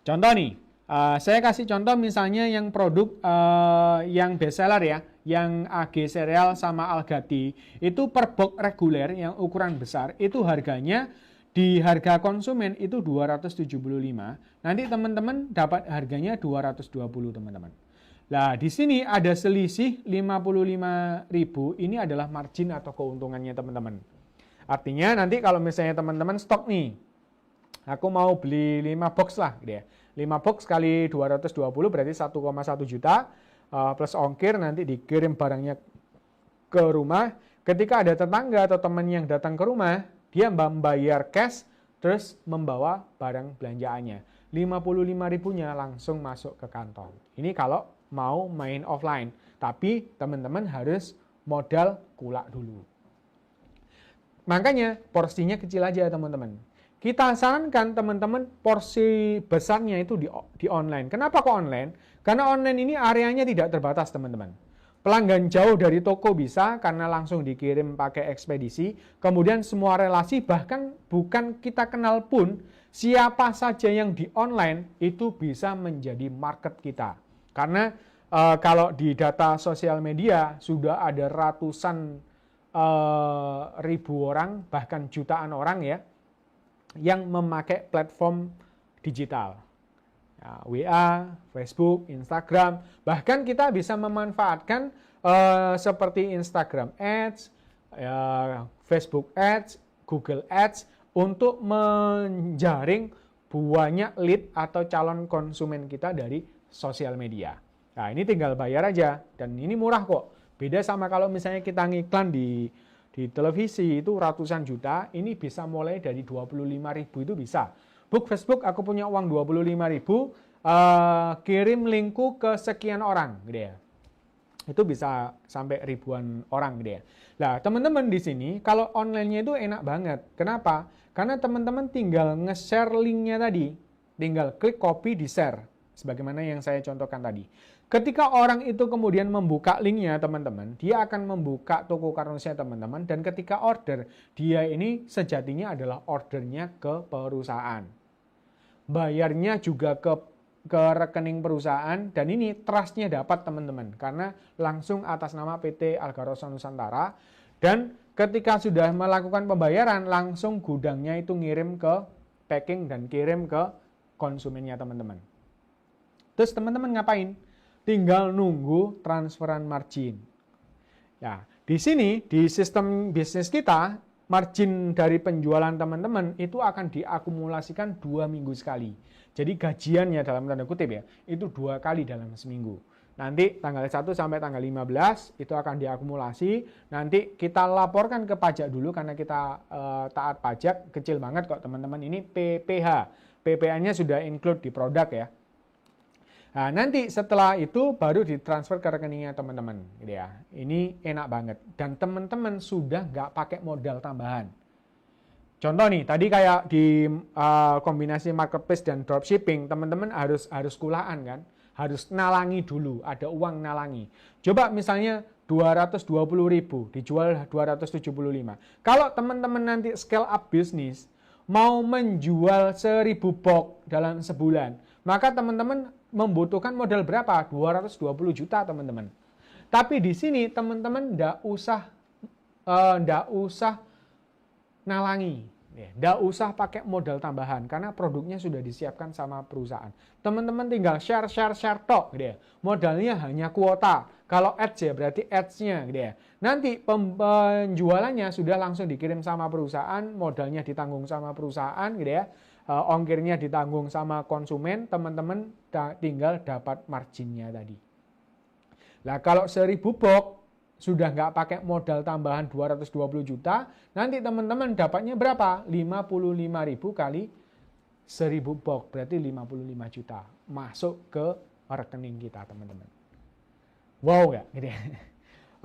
Contoh nih, saya kasih contoh misalnya yang produk yang best seller ya, yang AG Cereal sama Algati, itu per box reguler yang ukuran besar, itu harganya di harga konsumen itu 275, nanti teman-teman dapat harganya 220 teman-teman. Nah, di sini ada selisih 55.000, ini adalah margin atau keuntungannya teman-teman. Artinya nanti kalau misalnya teman-teman stok nih, aku mau beli 5 box lah gitu ya. 5 box kali 220 berarti 1,1 juta plus ongkir, nanti dikirim barangnya ke rumah. Ketika ada tetangga atau teman yang datang ke rumah, dia membayar cash terus membawa barang belanjaannya. 55.000-nya langsung masuk ke kantong. Ini kalau mau main offline. Tapi teman-teman harus modal kulak dulu. Makanya porsinya kecil aja teman-teman. Kita sarankan teman-teman porsi besarnya itu di online. Kenapa kok online? Karena online ini areanya tidak terbatas teman-teman. Pelanggan jauh dari toko bisa karena langsung dikirim pakai ekspedisi. Kemudian semua relasi bahkan bukan kita kenal pun, siapa saja yang di online itu bisa menjadi market kita. Karena kalau di data sosial media sudah ada ratusan ribu orang, bahkan jutaan orang ya, yang memakai platform digital. Ya, WA, Facebook, Instagram, bahkan kita bisa memanfaatkan seperti Instagram Ads, Facebook Ads, Google Ads untuk menjaring banyak lead atau calon konsumen kita dari sosial media. Nah, ini tinggal bayar aja dan ini murah kok. Beda sama kalau misalnya kita ngiklan di televisi itu ratusan juta, ini bisa mulai dari 25.000 itu bisa. Book Facebook, aku punya uang 25.000, kirim linku ke sekian orang, gitu ya. Itu bisa sampai ribuan orang, gitu ya. Nah, teman-teman di sini, kalau online-nya itu enak banget. Kenapa? Karena teman-teman tinggal nge-share link-nya tadi. Tinggal klik copy, di-share. Sebagaimana yang saya contohkan tadi. Ketika orang itu kemudian membuka linknya teman-teman, dia akan membuka toko Karunusnya teman-teman, dan ketika order, dia ini sejatinya adalah ordernya ke perusahaan. Bayarnya juga ke rekening perusahaan, dan ini trust-nya dapat teman-teman, karena langsung atas nama PT Algarosa Nusantara, dan ketika sudah melakukan pembayaran, langsung gudangnya itu ngirim ke packing dan kirim ke konsumennya teman-teman. Terus teman-teman ngapain? Tinggal nunggu transferan margin. Ya, di sini di sistem bisnis kita margin dari penjualan teman-teman itu akan diakumulasikan 2 minggu sekali. Jadi gajiannya dalam tanda kutip ya, itu 2 kali dalam seminggu. Nanti tanggal 1 sampai tanggal 15 itu akan diakumulasi. Nanti kita laporkan ke pajak dulu karena kita taat pajak, kecil banget kok teman-teman. Ini PPh. PPh-nya sudah include di produk ya. Nah, nanti setelah itu baru ditransfer ke rekeningnya teman-teman, gitu ya. Ini enak banget dan teman-teman sudah nggak pakai modal tambahan. Contoh nih, tadi kayak di kombinasi marketplace dan dropshipping, teman-teman harus kulaan kan, harus nalangi dulu, ada uang nalangi. Coba misalnya 220.000 dijual 275. Kalau teman-teman nanti scale up bisnis mau menjual 1.000 box dalam sebulan, maka teman-teman membutuhkan modal berapa? 220 juta teman-teman. Tapi di sini teman-teman nggak usah nalangi, nggak usah pakai modal tambahan karena produknya sudah disiapkan sama perusahaan. Teman-teman tinggal share tok, gitu ya. Modalnya hanya kuota. Kalau ads ya berarti ads-nya, gitu ya. Nanti penjualannya sudah langsung dikirim sama perusahaan, modalnya ditanggung sama perusahaan, gitu ya. Ongkirnya ditanggung sama konsumen, teman-teman tinggal dapat marginnya tadi. Nah kalau 1.000 box sudah nggak pakai modal tambahan 220 juta, nanti teman-teman dapatnya berapa? 55.000 kali 1.000 box, berarti 55 juta masuk ke rekening kita teman-teman. Wow nggak? Gitu ya.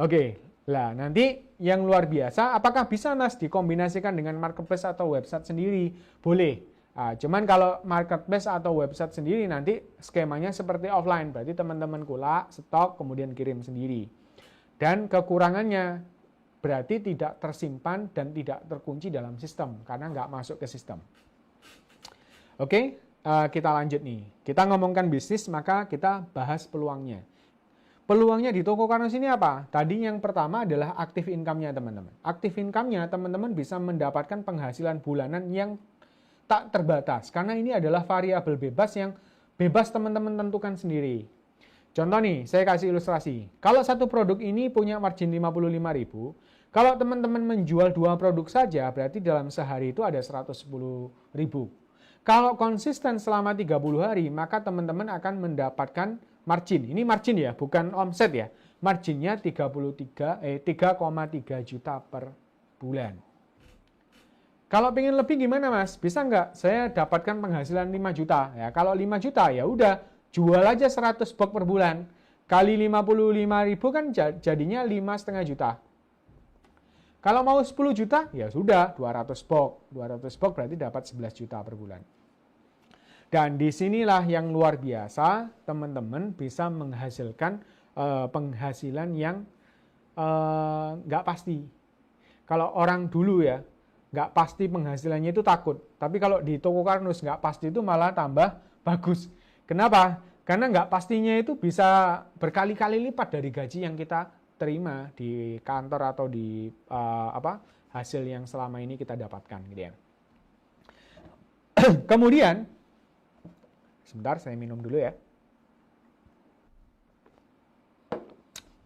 Oke, lah nanti yang luar biasa, apakah bisa Mas dikombinasikan dengan marketplace atau website sendiri? Boleh. Nah, cuman kalau marketplace atau website sendiri nanti skemanya seperti offline, berarti teman-teman kulak, stok, kemudian kirim sendiri. Dan kekurangannya berarti tidak tersimpan dan tidak terkunci dalam sistem, karena nggak masuk ke sistem. Oke, kita lanjut nih. Kita ngomongkan bisnis, maka kita bahas peluangnya. Peluangnya di Toko Karnus ini apa? Tadi yang pertama adalah active income-nya teman-teman. Active income-nya teman-teman bisa mendapatkan penghasilan bulanan yang tak terbatas, karena ini adalah variabel bebas yang bebas teman-teman tentukan sendiri. Contoh nih, saya kasih ilustrasi. Kalau satu produk ini punya margin 55.000, kalau teman-teman menjual 2 produk saja, berarti dalam sehari itu ada 110.000. Kalau konsisten selama 30 hari, maka teman-teman akan mendapatkan margin. Ini margin ya, bukan omset ya. Marginnya 3,3 juta per bulan. Kalau pengen lebih gimana Mas? Bisa nggak saya dapatkan penghasilan 5 juta? Ya, kalau 5 juta ya udah jual aja 100 box per bulan. Kali 55.000 kan jadinya 5,5 juta. Kalau mau 10 juta ya sudah 200 box. 200 box berarti dapat 11 juta per bulan. Dan disinilah yang luar biasa, teman-teman bisa menghasilkan penghasilan yang nggak pasti. Kalau orang dulu ya, nggak pasti penghasilannya itu takut. Tapi kalau di Toko Karnus nggak pasti itu malah tambah bagus. Kenapa? Karena nggak pastinya itu bisa berkali-kali lipat dari gaji yang kita terima di kantor atau di hasil yang selama ini kita dapatkan, gitu ya. Kemudian, sebentar saya minum dulu ya.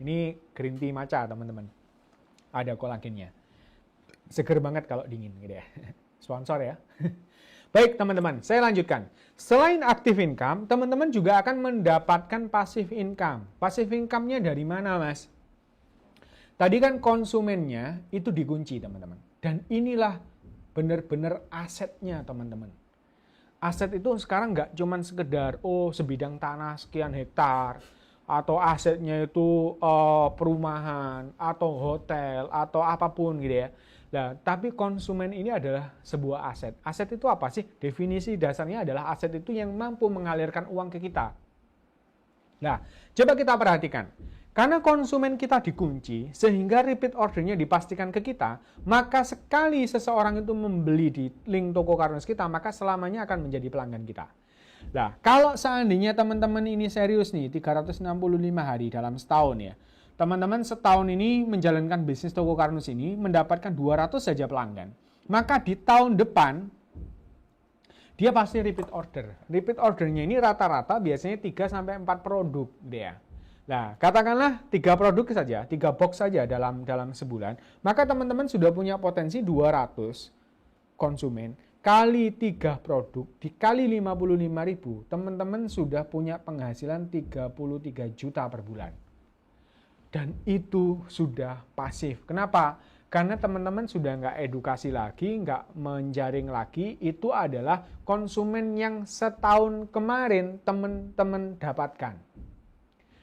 Ini green tea matcha teman-teman. Ada kolagennya. Seger banget kalau dingin gitu ya. Sponsor ya. Baik teman-teman, saya lanjutkan. Selain active income, teman-teman juga akan mendapatkan passive income. Passive income-nya dari mana Mas? Tadi kan konsumennya itu dikunci teman-teman. Dan inilah benar-benar asetnya teman-teman. Aset itu sekarang nggak cuma sekedar sebidang tanah sekian hektar, atau asetnya itu perumahan, atau hotel, atau apapun gitu ya. Nah, tapi konsumen ini adalah sebuah aset. Aset itu apa sih? Definisi dasarnya adalah aset itu yang mampu mengalirkan uang ke kita. Nah, coba kita perhatikan. Karena konsumen kita dikunci, sehingga repeat ordernya dipastikan ke kita, maka sekali seseorang itu membeli di link Toko Karnus kita, maka selamanya akan menjadi pelanggan kita. Nah, kalau seandainya teman-teman ini serius nih, 365 hari dalam setahun ya, teman-teman setahun ini menjalankan bisnis Toko Karnus ini mendapatkan 200 saja pelanggan. Maka di tahun depan dia pasti repeat order. Repeat ordernya ini rata-rata biasanya 3 sampai 4 produk dia. Nah, katakanlah 3 produk saja, 3 box saja dalam sebulan, maka teman-teman sudah punya potensi 200 konsumen kali 3 produk dikali 55.000, teman-teman sudah punya penghasilan 33 juta per bulan. Dan itu sudah pasif. Kenapa? Karena teman-teman sudah nggak edukasi lagi, nggak menjaring lagi, itu adalah konsumen yang setahun kemarin teman-teman dapatkan.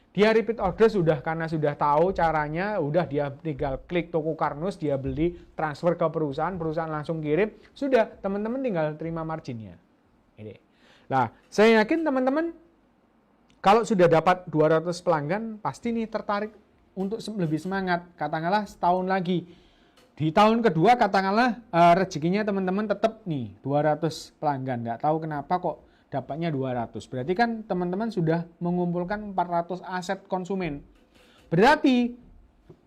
Dia repeat order karena sudah tahu caranya, udah dia tinggal klik toko Karnus, dia beli, transfer ke perusahaan, perusahaan langsung kirim, sudah teman-teman tinggal terima marginnya. Ini. Nah, saya yakin teman-teman kalau sudah dapat 200 pelanggan, pasti nih tertarik untuk lebih semangat. Katakanlah setahun lagi. Di tahun kedua katakanlah rezekinya teman-teman tetap nih 200 pelanggan. Nggak tahu kenapa kok dapatnya 200. Berarti kan teman-teman sudah mengumpulkan 400 aset konsumen. Berarti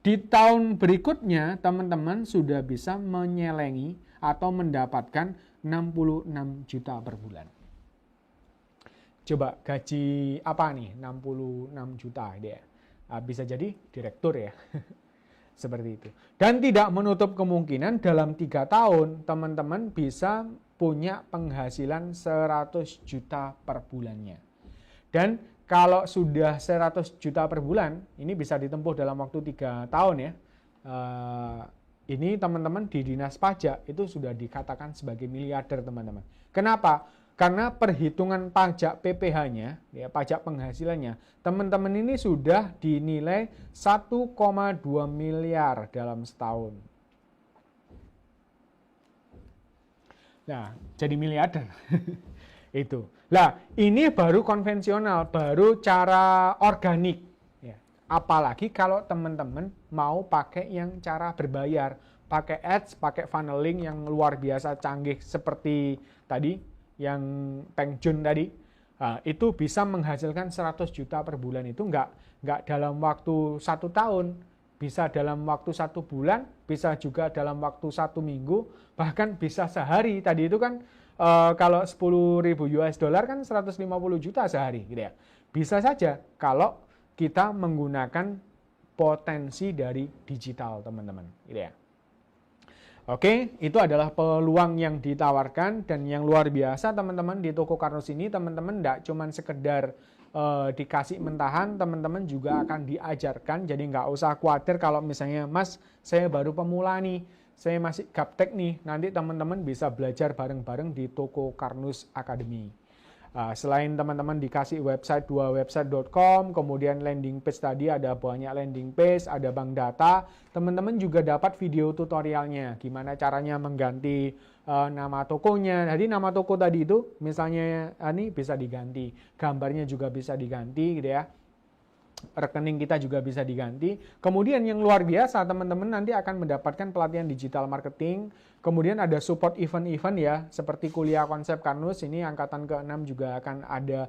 di tahun berikutnya teman-teman sudah bisa menyelengi atau mendapatkan 66 juta per bulan. Coba gaji apa nih 66 juta dia? Bisa jadi direktur ya. Seperti itu. Dan tidak menutup kemungkinan dalam 3 tahun teman-teman bisa punya penghasilan 100 juta per bulannya. Dan kalau sudah 100 juta per bulan, ini bisa ditempuh dalam waktu 3 tahun ya. Ini teman-teman di dinas pajak itu sudah dikatakan sebagai miliarder teman-teman. Kenapa? Karena perhitungan pajak PPh-nya, ya, pajak penghasilannya, teman-teman ini sudah dinilai 1,2 miliar dalam setahun. Nah, jadi miliarder. Itu. Nah, ini baru konvensional, baru cara organik. Ya. Apalagi kalau teman-teman mau pakai yang cara berbayar, pakai ads, pakai funneling yang luar biasa canggih seperti tadi, yang Peng Jun tadi, itu bisa menghasilkan 100 juta per bulan. Itu nggak dalam waktu 1 tahun, bisa dalam waktu 1 bulan, bisa juga dalam waktu 1 minggu, bahkan bisa sehari. Tadi itu kan kalau 10.000 US dollar kan 150 juta sehari gitu ya. Bisa saja kalau kita menggunakan potensi dari digital teman-teman gitu ya. Oke, itu adalah peluang yang ditawarkan dan yang luar biasa teman-teman di toko Karnus ini. Teman-teman tidak cuma sekedar dikasih mentahan, teman-teman juga akan diajarkan. Jadi nggak usah khawatir kalau misalnya, Mas, saya baru pemula nih, saya masih gaptek nih. Nanti teman-teman bisa belajar bareng-bareng di toko Karnus Academy. Selain teman-teman dikasih website 2website.com, kemudian landing page tadi ada banyak landing page, ada bank data, teman-teman juga dapat video tutorialnya, gimana caranya mengganti nama tokonya. Jadi nama toko tadi itu misalnya ini bisa diganti, gambarnya juga bisa diganti gitu ya. Rekening kita juga bisa diganti. Kemudian yang luar biasa, teman-teman nanti akan mendapatkan pelatihan digital marketing. Kemudian ada support event-event ya, seperti kuliah konsep Karnus, ini angkatan ke-6 juga akan ada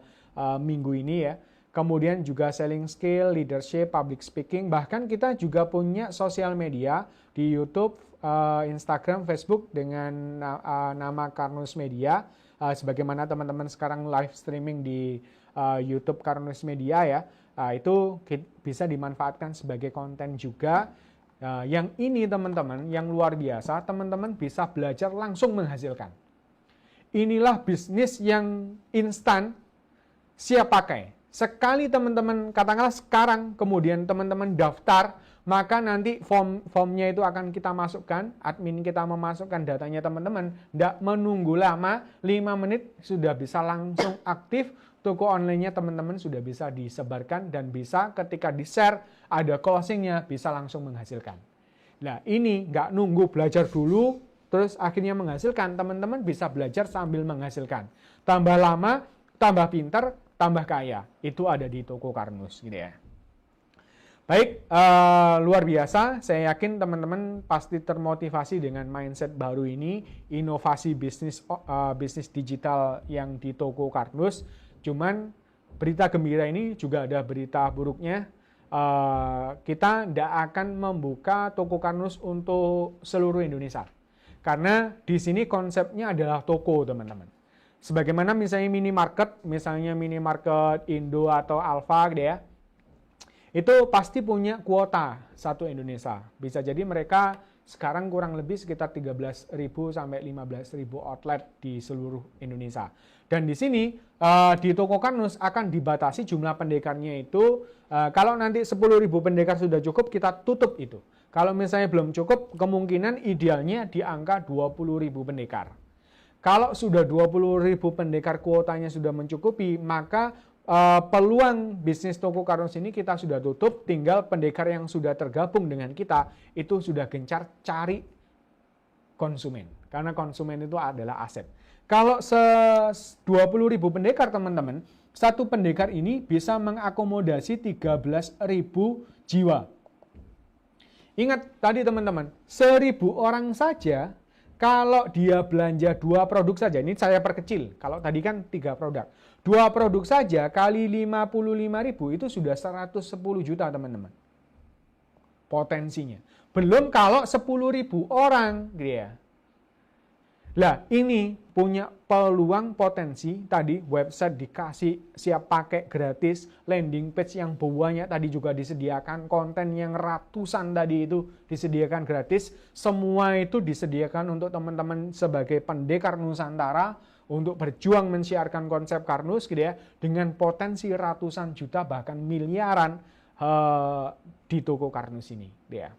minggu ini ya. Kemudian juga selling skill, leadership, public speaking. Bahkan kita juga punya sosial media di YouTube, Instagram, Facebook dengan nama Karnus Media. Sebagaimana teman-teman sekarang live streaming di YouTube Karnus Media ya. Itu bisa dimanfaatkan sebagai konten juga. Yang ini teman-teman, yang luar biasa, teman-teman bisa belajar langsung menghasilkan. Inilah bisnis yang instan, siap pakai. Sekali teman-teman, katakanlah sekarang, kemudian teman-teman daftar, maka nanti formnya itu akan kita masukkan, admin kita memasukkan datanya teman-teman, tidak menunggu lama, 5 menit sudah bisa langsung aktif, toko online-nya teman-teman sudah bisa disebarkan dan bisa ketika di-share, ada closing-nya, bisa langsung menghasilkan. Nah ini nggak nunggu belajar dulu, terus akhirnya menghasilkan, teman-teman bisa belajar sambil menghasilkan. Tambah lama, tambah pintar, tambah kaya. Itu ada di toko Karnus gitu ya. Baik, luar biasa. Saya yakin teman-teman pasti termotivasi dengan mindset baru ini, inovasi bisnis digital yang di toko Karnus. Cuman berita gembira ini juga ada berita buruknya. Kita tidak akan membuka toko Karnus untuk seluruh Indonesia. Karena di sini konsepnya adalah toko, teman-teman. Sebagaimana misalnya minimarket Indo atau Alfa gitu ya. itu pasti punya kuota satu Indonesia. Bisa jadi mereka sekarang kurang lebih sekitar 13.000 sampai 15.000 outlet di seluruh Indonesia. Dan di sini di Toko Karnus akan dibatasi jumlah pendekarnya itu. Kalau nanti 10.000 pendekar sudah cukup, kita tutup itu. Kalau misalnya belum cukup, kemungkinan idealnya di angka 20.000 pendekar. Kalau sudah 20.000 pendekar kuotanya sudah mencukupi, maka peluang bisnis Toko Karnus ini kita sudah tutup, tinggal pendekar yang sudah tergabung dengan kita itu sudah gencar cari konsumen, karena konsumen itu adalah aset. Kalau 20.000 pendekar teman-teman, satu pendekar ini bisa mengakomodasi 13.000 jiwa. Ingat tadi teman-teman, 1.000 orang saja kalau dia belanja 2 produk saja, ini saya perkecil, kalau tadi kan 3 produk. 2 produk saja kali 55.000 itu sudah 110 juta teman-teman. Potensinya. Belum kalau 10.000 orang gitu ya. Lah ini punya peluang potensi, tadi website dikasih siap pakai gratis, landing page yang banyak tadi juga disediakan, konten yang ratusan tadi itu disediakan gratis, semua itu disediakan untuk teman-teman sebagai pendekar Nusantara untuk berjuang mensiarkan konsep Karnus gitu ya, dengan potensi ratusan juta bahkan miliaran di Toko Karnus ini gitu ya.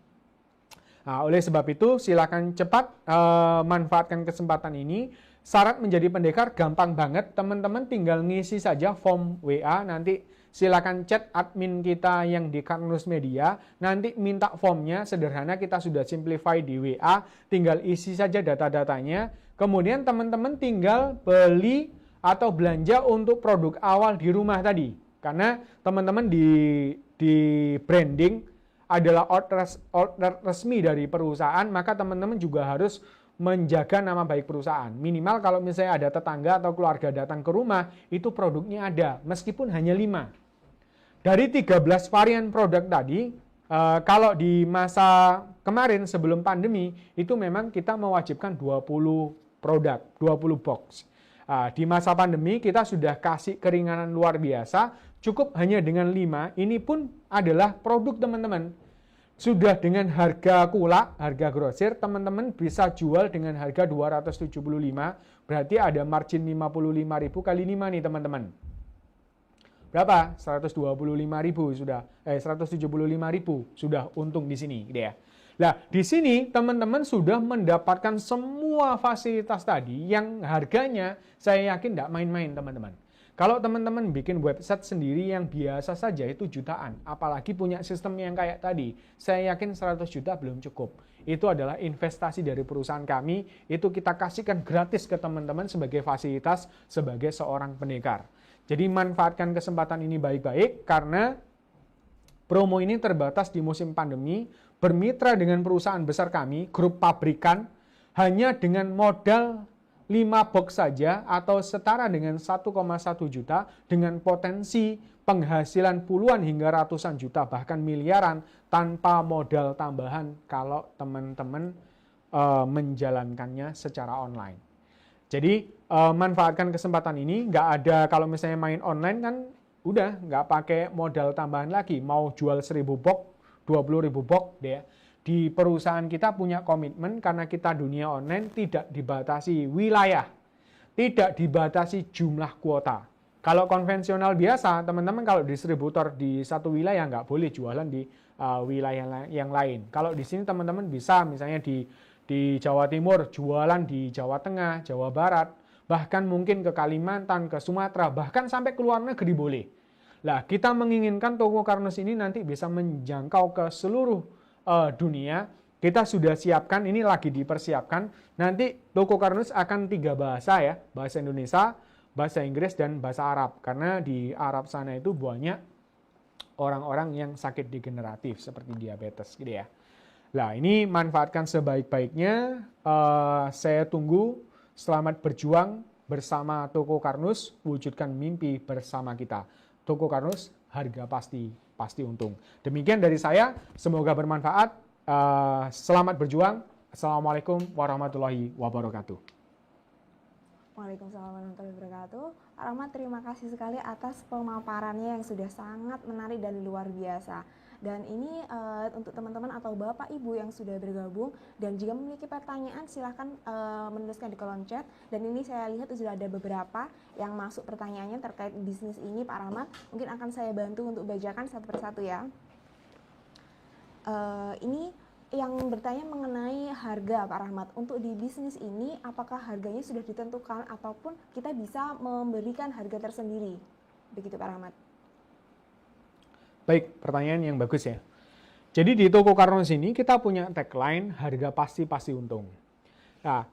Nah, oleh sebab itu silakan cepat manfaatkan kesempatan ini. Syarat menjadi pendekar gampang banget, teman-teman tinggal ngisi saja form WA, nanti silakan chat admin kita yang di Karnus Media, nanti minta formnya sederhana, kita sudah simplify di WA, tinggal isi saja data-datanya, kemudian teman-teman tinggal beli atau belanja untuk produk awal di rumah tadi, karena teman-teman di branding adalah order resmi dari perusahaan, maka teman-teman juga harus menjaga nama baik perusahaan. Minimal kalau misalnya ada tetangga atau keluarga datang ke rumah, itu produknya ada, meskipun hanya 5. Dari 13 varian produk tadi, kalau di masa kemarin sebelum pandemi, itu memang kita mewajibkan 20 produk, 20 box. Di masa pandemi kita sudah kasih keringanan luar biasa, cukup hanya dengan 5, ini pun adalah produk teman-teman. Sudah dengan harga kulak, harga grosir, teman-teman bisa jual dengan harga 275, berarti ada margin 55.000 kali 5 nih teman-teman. Berapa? 125.000 sudah, 175.000 sudah untung di sini, gitu ya. Nah, di sini teman-teman sudah mendapatkan semua fasilitas tadi yang harganya saya yakin tidak main-main teman-teman. Kalau teman-teman bikin website sendiri yang biasa saja itu jutaan, apalagi punya sistem yang kayak tadi, saya yakin 100 juta belum cukup. Itu adalah investasi dari perusahaan kami, itu kita kasihkan gratis ke teman-teman sebagai fasilitas sebagai seorang pendekar. Jadi manfaatkan kesempatan ini baik-baik karena promo ini terbatas di musim pandemi, bermitra dengan perusahaan besar kami, grup pabrikan, hanya dengan modal 5 box saja atau setara dengan 1,1 juta dengan potensi penghasilan puluhan hingga ratusan juta bahkan miliaran tanpa modal tambahan kalau teman-teman menjalankannya secara online. Jadi manfaatkan kesempatan ini, nggak ada kalau misalnya main online kan udah nggak pakai modal tambahan lagi, mau jual 1.000 box, 20.000 box deh. Di perusahaan kita punya komitmen karena kita dunia online tidak dibatasi wilayah, tidak dibatasi jumlah kuota. Kalau konvensional biasa, teman-teman kalau distributor di satu wilayah nggak boleh jualan di wilayah yang lain. Kalau di sini teman-teman bisa misalnya di Jawa Timur jualan di Jawa Tengah, Jawa Barat, bahkan mungkin ke Kalimantan, ke Sumatera, bahkan sampai ke luar negeri boleh. Nah, kita menginginkan Toko Karnus ini nanti bisa menjangkau ke seluruh dunia. Kita sudah siapkan, ini lagi dipersiapkan. Nanti Toko Karnus akan 3 bahasa ya, bahasa Indonesia, bahasa Inggris, dan bahasa Arab. Karena di Arab sana itu banyak orang-orang yang sakit degeneratif seperti diabetes gitu ya. Nah ini manfaatkan sebaik-baiknya. Saya tunggu. Selamat berjuang bersama Toko Karnus, wujudkan mimpi bersama kita. Toko Karnus, harga pasti untung. Demikian dari saya, semoga bermanfaat. Selamat berjuang. Assalamualaikum warahmatullahi wabarakatuh. Waalaikumsalam warahmatullahi wabarakatuh. Pak Rahmat, terima kasih sekali atas pemaparannya yang sudah sangat menarik dan luar biasa. Dan ini untuk teman-teman atau Bapak Ibu yang sudah bergabung dan jika memiliki pertanyaan silahkan menuliskan di kolom chat. Dan ini saya lihat sudah ada beberapa yang masuk pertanyaannya terkait bisnis ini Pak Rahmat. Mungkin akan saya bantu untuk bacakan satu persatu ya. Ini yang bertanya mengenai harga Pak Rahmat. Untuk di bisnis ini apakah harganya sudah ditentukan ataupun kita bisa memberikan harga tersendiri? Begitu Pak Rahmat. Baik, pertanyaan yang bagus ya. Jadi di toko Karnus ini kita punya tagline harga pasti untung. Nah,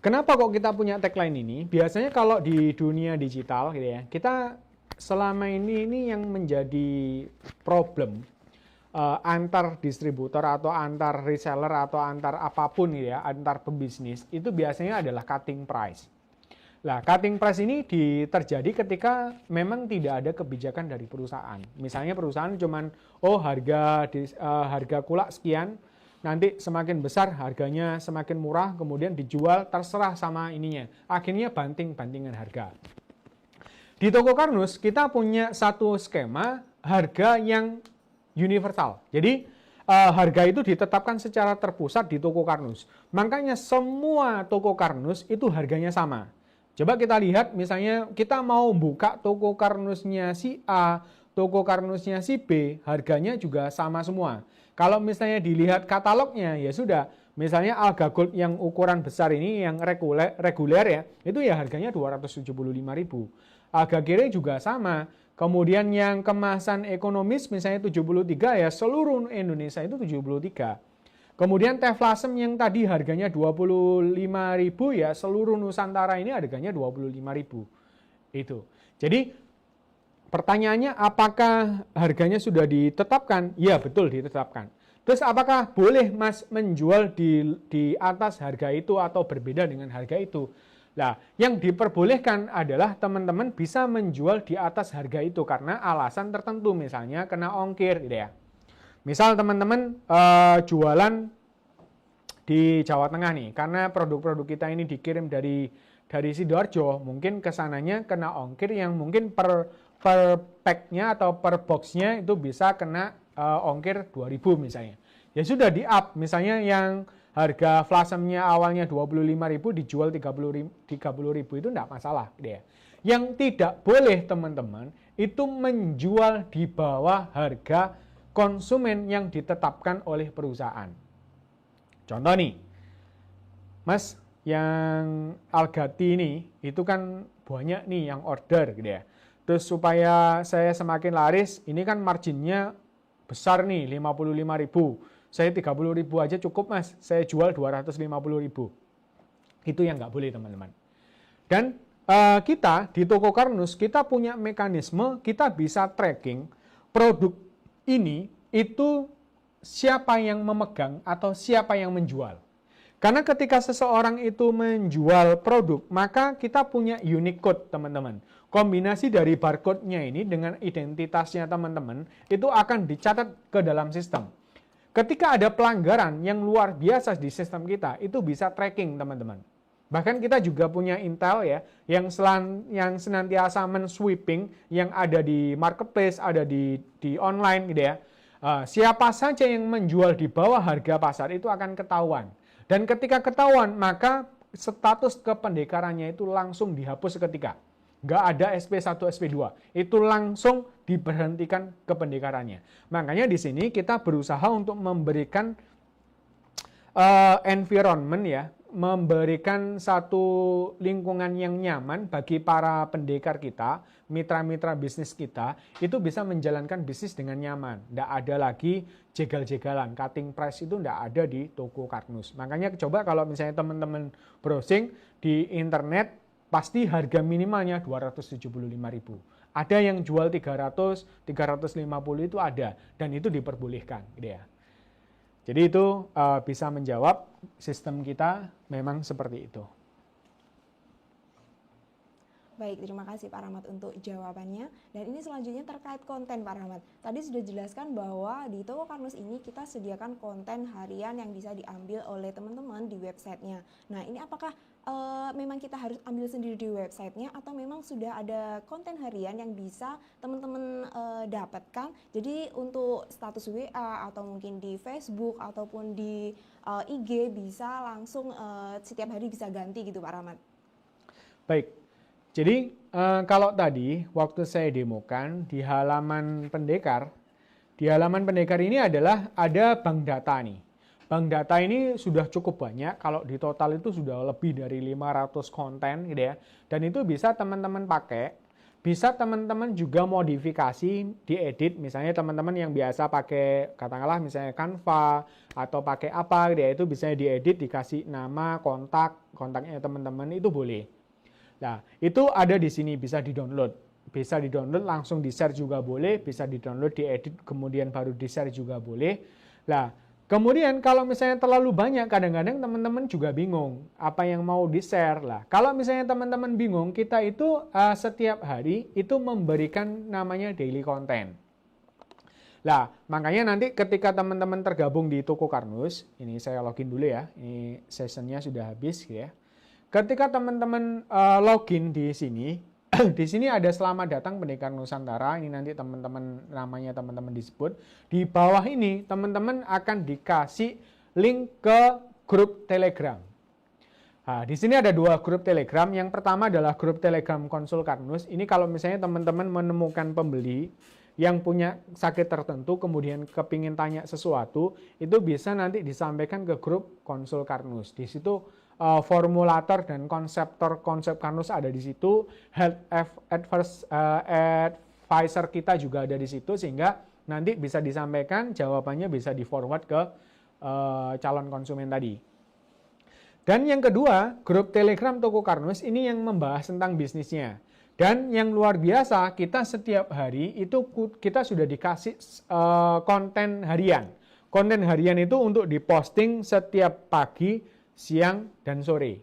kenapa kok kita punya tagline ini? Biasanya kalau di dunia digital gitu ya, kita selama ini yang menjadi problem antar distributor atau antar reseller atau antar apapun ya, antar pembisnis itu biasanya adalah cutting price. Nah, cutting price ini terjadi ketika memang tidak ada kebijakan dari perusahaan. Misalnya perusahaan cuman harga kulak sekian, nanti semakin besar harganya semakin murah, kemudian dijual terserah sama ininya. Akhirnya banting-bantingan harga. Di toko Karnus kita punya satu skema harga yang universal. Jadi harga itu ditetapkan secara terpusat di toko Karnus. Makanya semua toko Karnus itu harganya sama. Coba kita lihat misalnya kita mau buka toko Karnusnya si A, toko Karnusnya si B, harganya juga sama semua. Kalau misalnya dilihat katalognya ya sudah, misalnya Alga Gold yang ukuran besar ini yang reguler ya, itu ya harganya 275.000. Alga Kere juga sama. Kemudian yang kemasan ekonomis misalnya 73 ya seluruh Indonesia itu 73. Kemudian Teflasem yang tadi harganya 25.000 ya seluruh Nusantara ini harganya 25.000. Itu. Jadi pertanyaannya apakah harganya sudah ditetapkan? Ya betul ditetapkan. Terus apakah boleh Mas menjual di atas harga itu atau berbeda dengan harga itu? Nah, yang diperbolehkan adalah teman-teman bisa menjual di atas harga itu karena alasan tertentu, misalnya kena ongkir, gitu ya. Misal teman-teman jualan di Jawa Tengah nih, karena produk-produk kita ini dikirim dari Sidoarjo, mungkin kesananya kena ongkir yang mungkin per pack-nya atau per box-nya itu bisa kena ongkir 2.000 misalnya. Ya sudah di-up, misalnya yang harga flasemnya awalnya 25.000 dijual 30.000 itu enggak masalah gitu ya. Yang tidak boleh teman-teman itu menjual di bawah harga konsumen yang ditetapkan oleh perusahaan. Contoh nih, Mas, yang Algati ini itu kan banyak nih yang order gitu ya. Terus supaya saya semakin laris, ini kan marginnya besar nih 55.000. Saya 30.000 aja cukup Mas, saya jual 250.000. Itu yang nggak boleh teman-teman. Dan kita di toko Karnus, kita punya mekanisme, kita bisa tracking produk ini itu siapa yang memegang atau siapa yang menjual. Karena ketika seseorang itu menjual produk, maka kita punya unique code teman-teman. Kombinasi dari barcode-nya ini dengan identitasnya teman-teman, itu akan dicatat ke dalam sistem. Ketika ada pelanggaran yang luar biasa di sistem kita, itu bisa tracking teman-teman. Bahkan kita juga punya intel ya, yang senantiasa men-sweeping yang ada di marketplace, ada di online gitu ya. Siapa saja yang menjual di bawah harga pasar itu akan ketahuan. Dan ketika ketahuan, maka status kependekarannya itu langsung dihapus seketika. Nggak ada SP1, SP2. Itu langsung diberhentikan kependekarannya. Makanya di sini kita berusaha untuk memberikan environment ya, memberikan satu lingkungan yang nyaman bagi para pendekar kita, mitra-mitra bisnis kita, itu bisa menjalankan bisnis dengan nyaman. Nggak ada lagi jegal-jegalan, cutting price itu nggak ada di toko Karnus. Makanya coba kalau misalnya teman-teman browsing di internet, pasti harga minimalnya 275.000. Ada yang jual 300, 350 itu ada, dan itu diperbolehkan, gitu ya. Jadi itu bisa menjawab sistem kita memang seperti itu. Baik, terima kasih Pak Rahmat untuk jawabannya. Dan ini selanjutnya terkait konten Pak Rahmat. Tadi sudah jelaskan bahwa di Toko Karnus ini kita sediakan konten harian yang bisa diambil oleh teman-teman di websitenya. Nah, ini apakah memang kita harus ambil sendiri di websitenya atau memang sudah ada konten harian yang bisa teman-teman dapatkan? Jadi untuk status WA atau mungkin di Facebook ataupun di IG bisa langsung setiap hari bisa ganti gitu Pak Rahmat. Baik. Jadi kalau tadi waktu saya demokan di halaman pendekar ini adalah ada bank data nih. Bank data ini sudah cukup banyak, kalau di total itu sudah lebih dari 500 konten gitu ya. Dan itu bisa teman-teman pakai, bisa teman-teman juga modifikasi, diedit, misalnya teman-teman yang biasa pakai katakanlah misalnya Canva atau pakai apa gitu ya, itu bisa diedit, dikasih nama, kontaknya teman-teman itu boleh. Nah, itu ada di sini, bisa di-download. Bisa di-download, langsung di-share juga boleh, bisa di-download, diedit, kemudian baru di-share juga boleh. Nah, kemudian kalau misalnya terlalu banyak, kadang-kadang teman-teman juga bingung apa yang mau di-share. Lah, kalau misalnya teman-teman bingung, kita itu setiap hari itu memberikan namanya daily content. Lah, makanya nanti ketika teman-teman tergabung di Toko Karnus, ini saya login dulu ya, ini sessionnya sudah habis ya. Ketika teman-teman login di sini, di sini ada selamat datang Pendekar Nusantara. Ini nanti teman-teman namanya teman-teman disebut. Di bawah ini teman-teman akan dikasih link ke grup Telegram. Nah, di sini ada 2 grup Telegram. Yang pertama adalah grup Telegram Konsul Karnus. Ini kalau misalnya teman-teman menemukan pembeli yang punya sakit tertentu, kemudian kepingin tanya sesuatu, itu bisa nanti disampaikan ke grup Konsul Karnus. Di situ formulator dan konsep Karnus ada di situ, health advisor kita juga ada di situ, sehingga nanti bisa disampaikan, jawabannya bisa di-forward ke calon konsumen tadi. Dan yang kedua, grup Telegram Toko Karnus ini yang membahas tentang bisnisnya. Dan yang luar biasa, kita setiap hari itu kita sudah dikasih konten harian. Konten harian itu untuk diposting setiap pagi, siang, dan sore.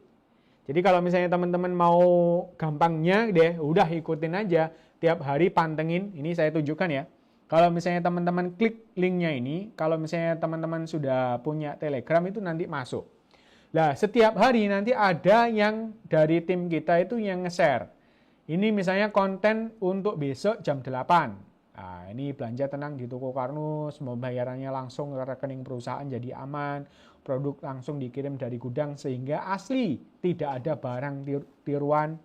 Jadi kalau misalnya teman-teman mau gampangnya deh, udah ikutin aja. Tiap hari pantengin, ini saya tunjukkan ya. Kalau misalnya teman-teman klik linknya ini, kalau misalnya teman-teman sudah punya Telegram itu nanti masuk. Nah, setiap hari nanti ada yang dari tim kita itu yang nge-share. Ini misalnya konten untuk besok jam 8. Nah, ini belanja tenang di Toko Karnus, pembayarannya langsung ke rekening perusahaan jadi aman, produk langsung dikirim dari gudang sehingga asli, tidak ada barang tiruan,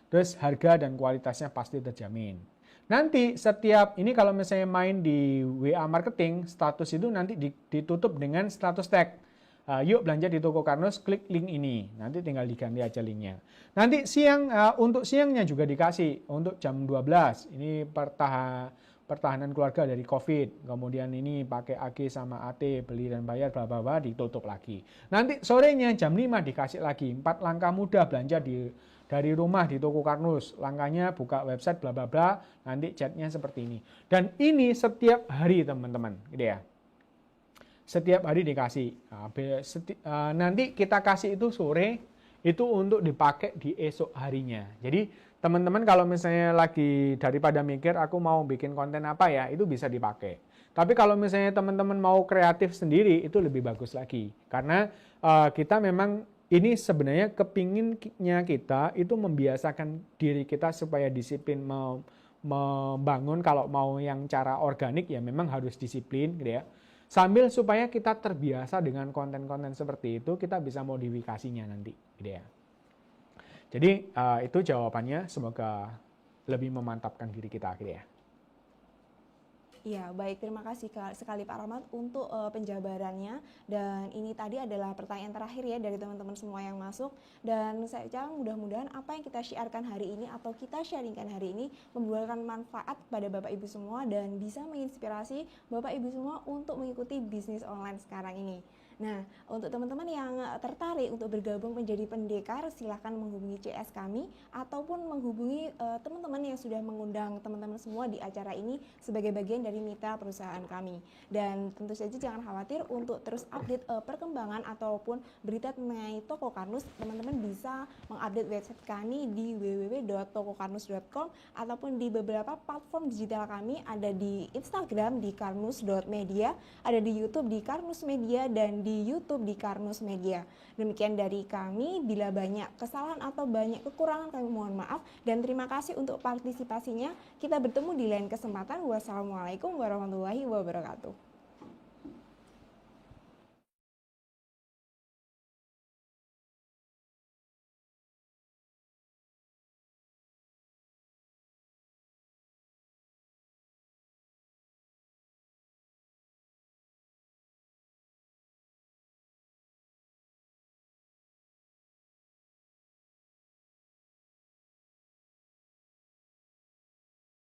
terus harga dan kualitasnya pasti terjamin. Nanti setiap, ini kalau misalnya main di WA Marketing, status itu nanti ditutup dengan status tag. Yuk belanja di Toko Karnus, klik link ini. Nanti tinggal diganti aja linknya. Nanti siang, untuk siangnya juga dikasih. Untuk jam 12, ini pertahanan keluarga dari COVID. Kemudian ini pakai AG sama AT, beli dan bayar, bla bla bla, ditutup lagi. Nanti sorenya jam 5 dikasih lagi. 4 langkah mudah belanja dari rumah di Toko Karnus. Langkahnya buka website, bla bla bla. Nanti chatnya seperti ini. Dan ini setiap hari teman-teman, gitu ya. Setiap hari dikasih. Nanti kita kasih itu sore, itu untuk dipakai di esok harinya. Jadi teman-teman kalau misalnya lagi daripada mikir aku mau bikin konten apa ya, itu bisa dipakai. Tapi kalau misalnya teman-teman mau kreatif sendiri, itu lebih bagus lagi. Karena kita memang ini sebenarnya kepinginnya kita itu membiasakan diri kita supaya disiplin membangun. Kalau mau yang cara organik ya memang harus disiplin gitu ya. Sambil supaya kita terbiasa dengan konten-konten seperti itu, kita bisa modifikasinya nanti, gitu ya. Jadi itu jawabannya, semoga lebih memantapkan diri kita, gitu ya. Iya, baik. Terima kasih sekali Pak Rahmat untuk penjabarannya. Dan ini tadi adalah pertanyaan terakhir ya dari teman-teman semua yang masuk. Dan saya ucapkan mudah-mudahan apa yang kita syiarkan hari ini atau kita sharingkan hari ini membuahkan manfaat pada Bapak Ibu semua dan bisa menginspirasi Bapak Ibu semua untuk mengikuti bisnis online sekarang ini. Nah, untuk teman-teman yang tertarik untuk bergabung menjadi pendekar, silahkan menghubungi CS kami ataupun menghubungi teman-teman yang sudah mengundang teman-teman semua di acara ini sebagai bagian dari mitra perusahaan kami. Dan tentu saja jangan khawatir untuk terus update perkembangan ataupun berita mengenai Toko Karnus, teman-teman bisa mengupdate website kami di www.tokokarnus.com ataupun di beberapa platform digital kami, ada di Instagram di karnus.media, ada di YouTube di Karnus Media, dan di YouTube di Karnus Media. Demikian dari kami, bila banyak kesalahan atau banyak kekurangan kami mohon maaf, dan terima kasih untuk partisipasinya. Kita bertemu di lain kesempatan. Wassalamualaikum warahmatullahi wabarakatuh.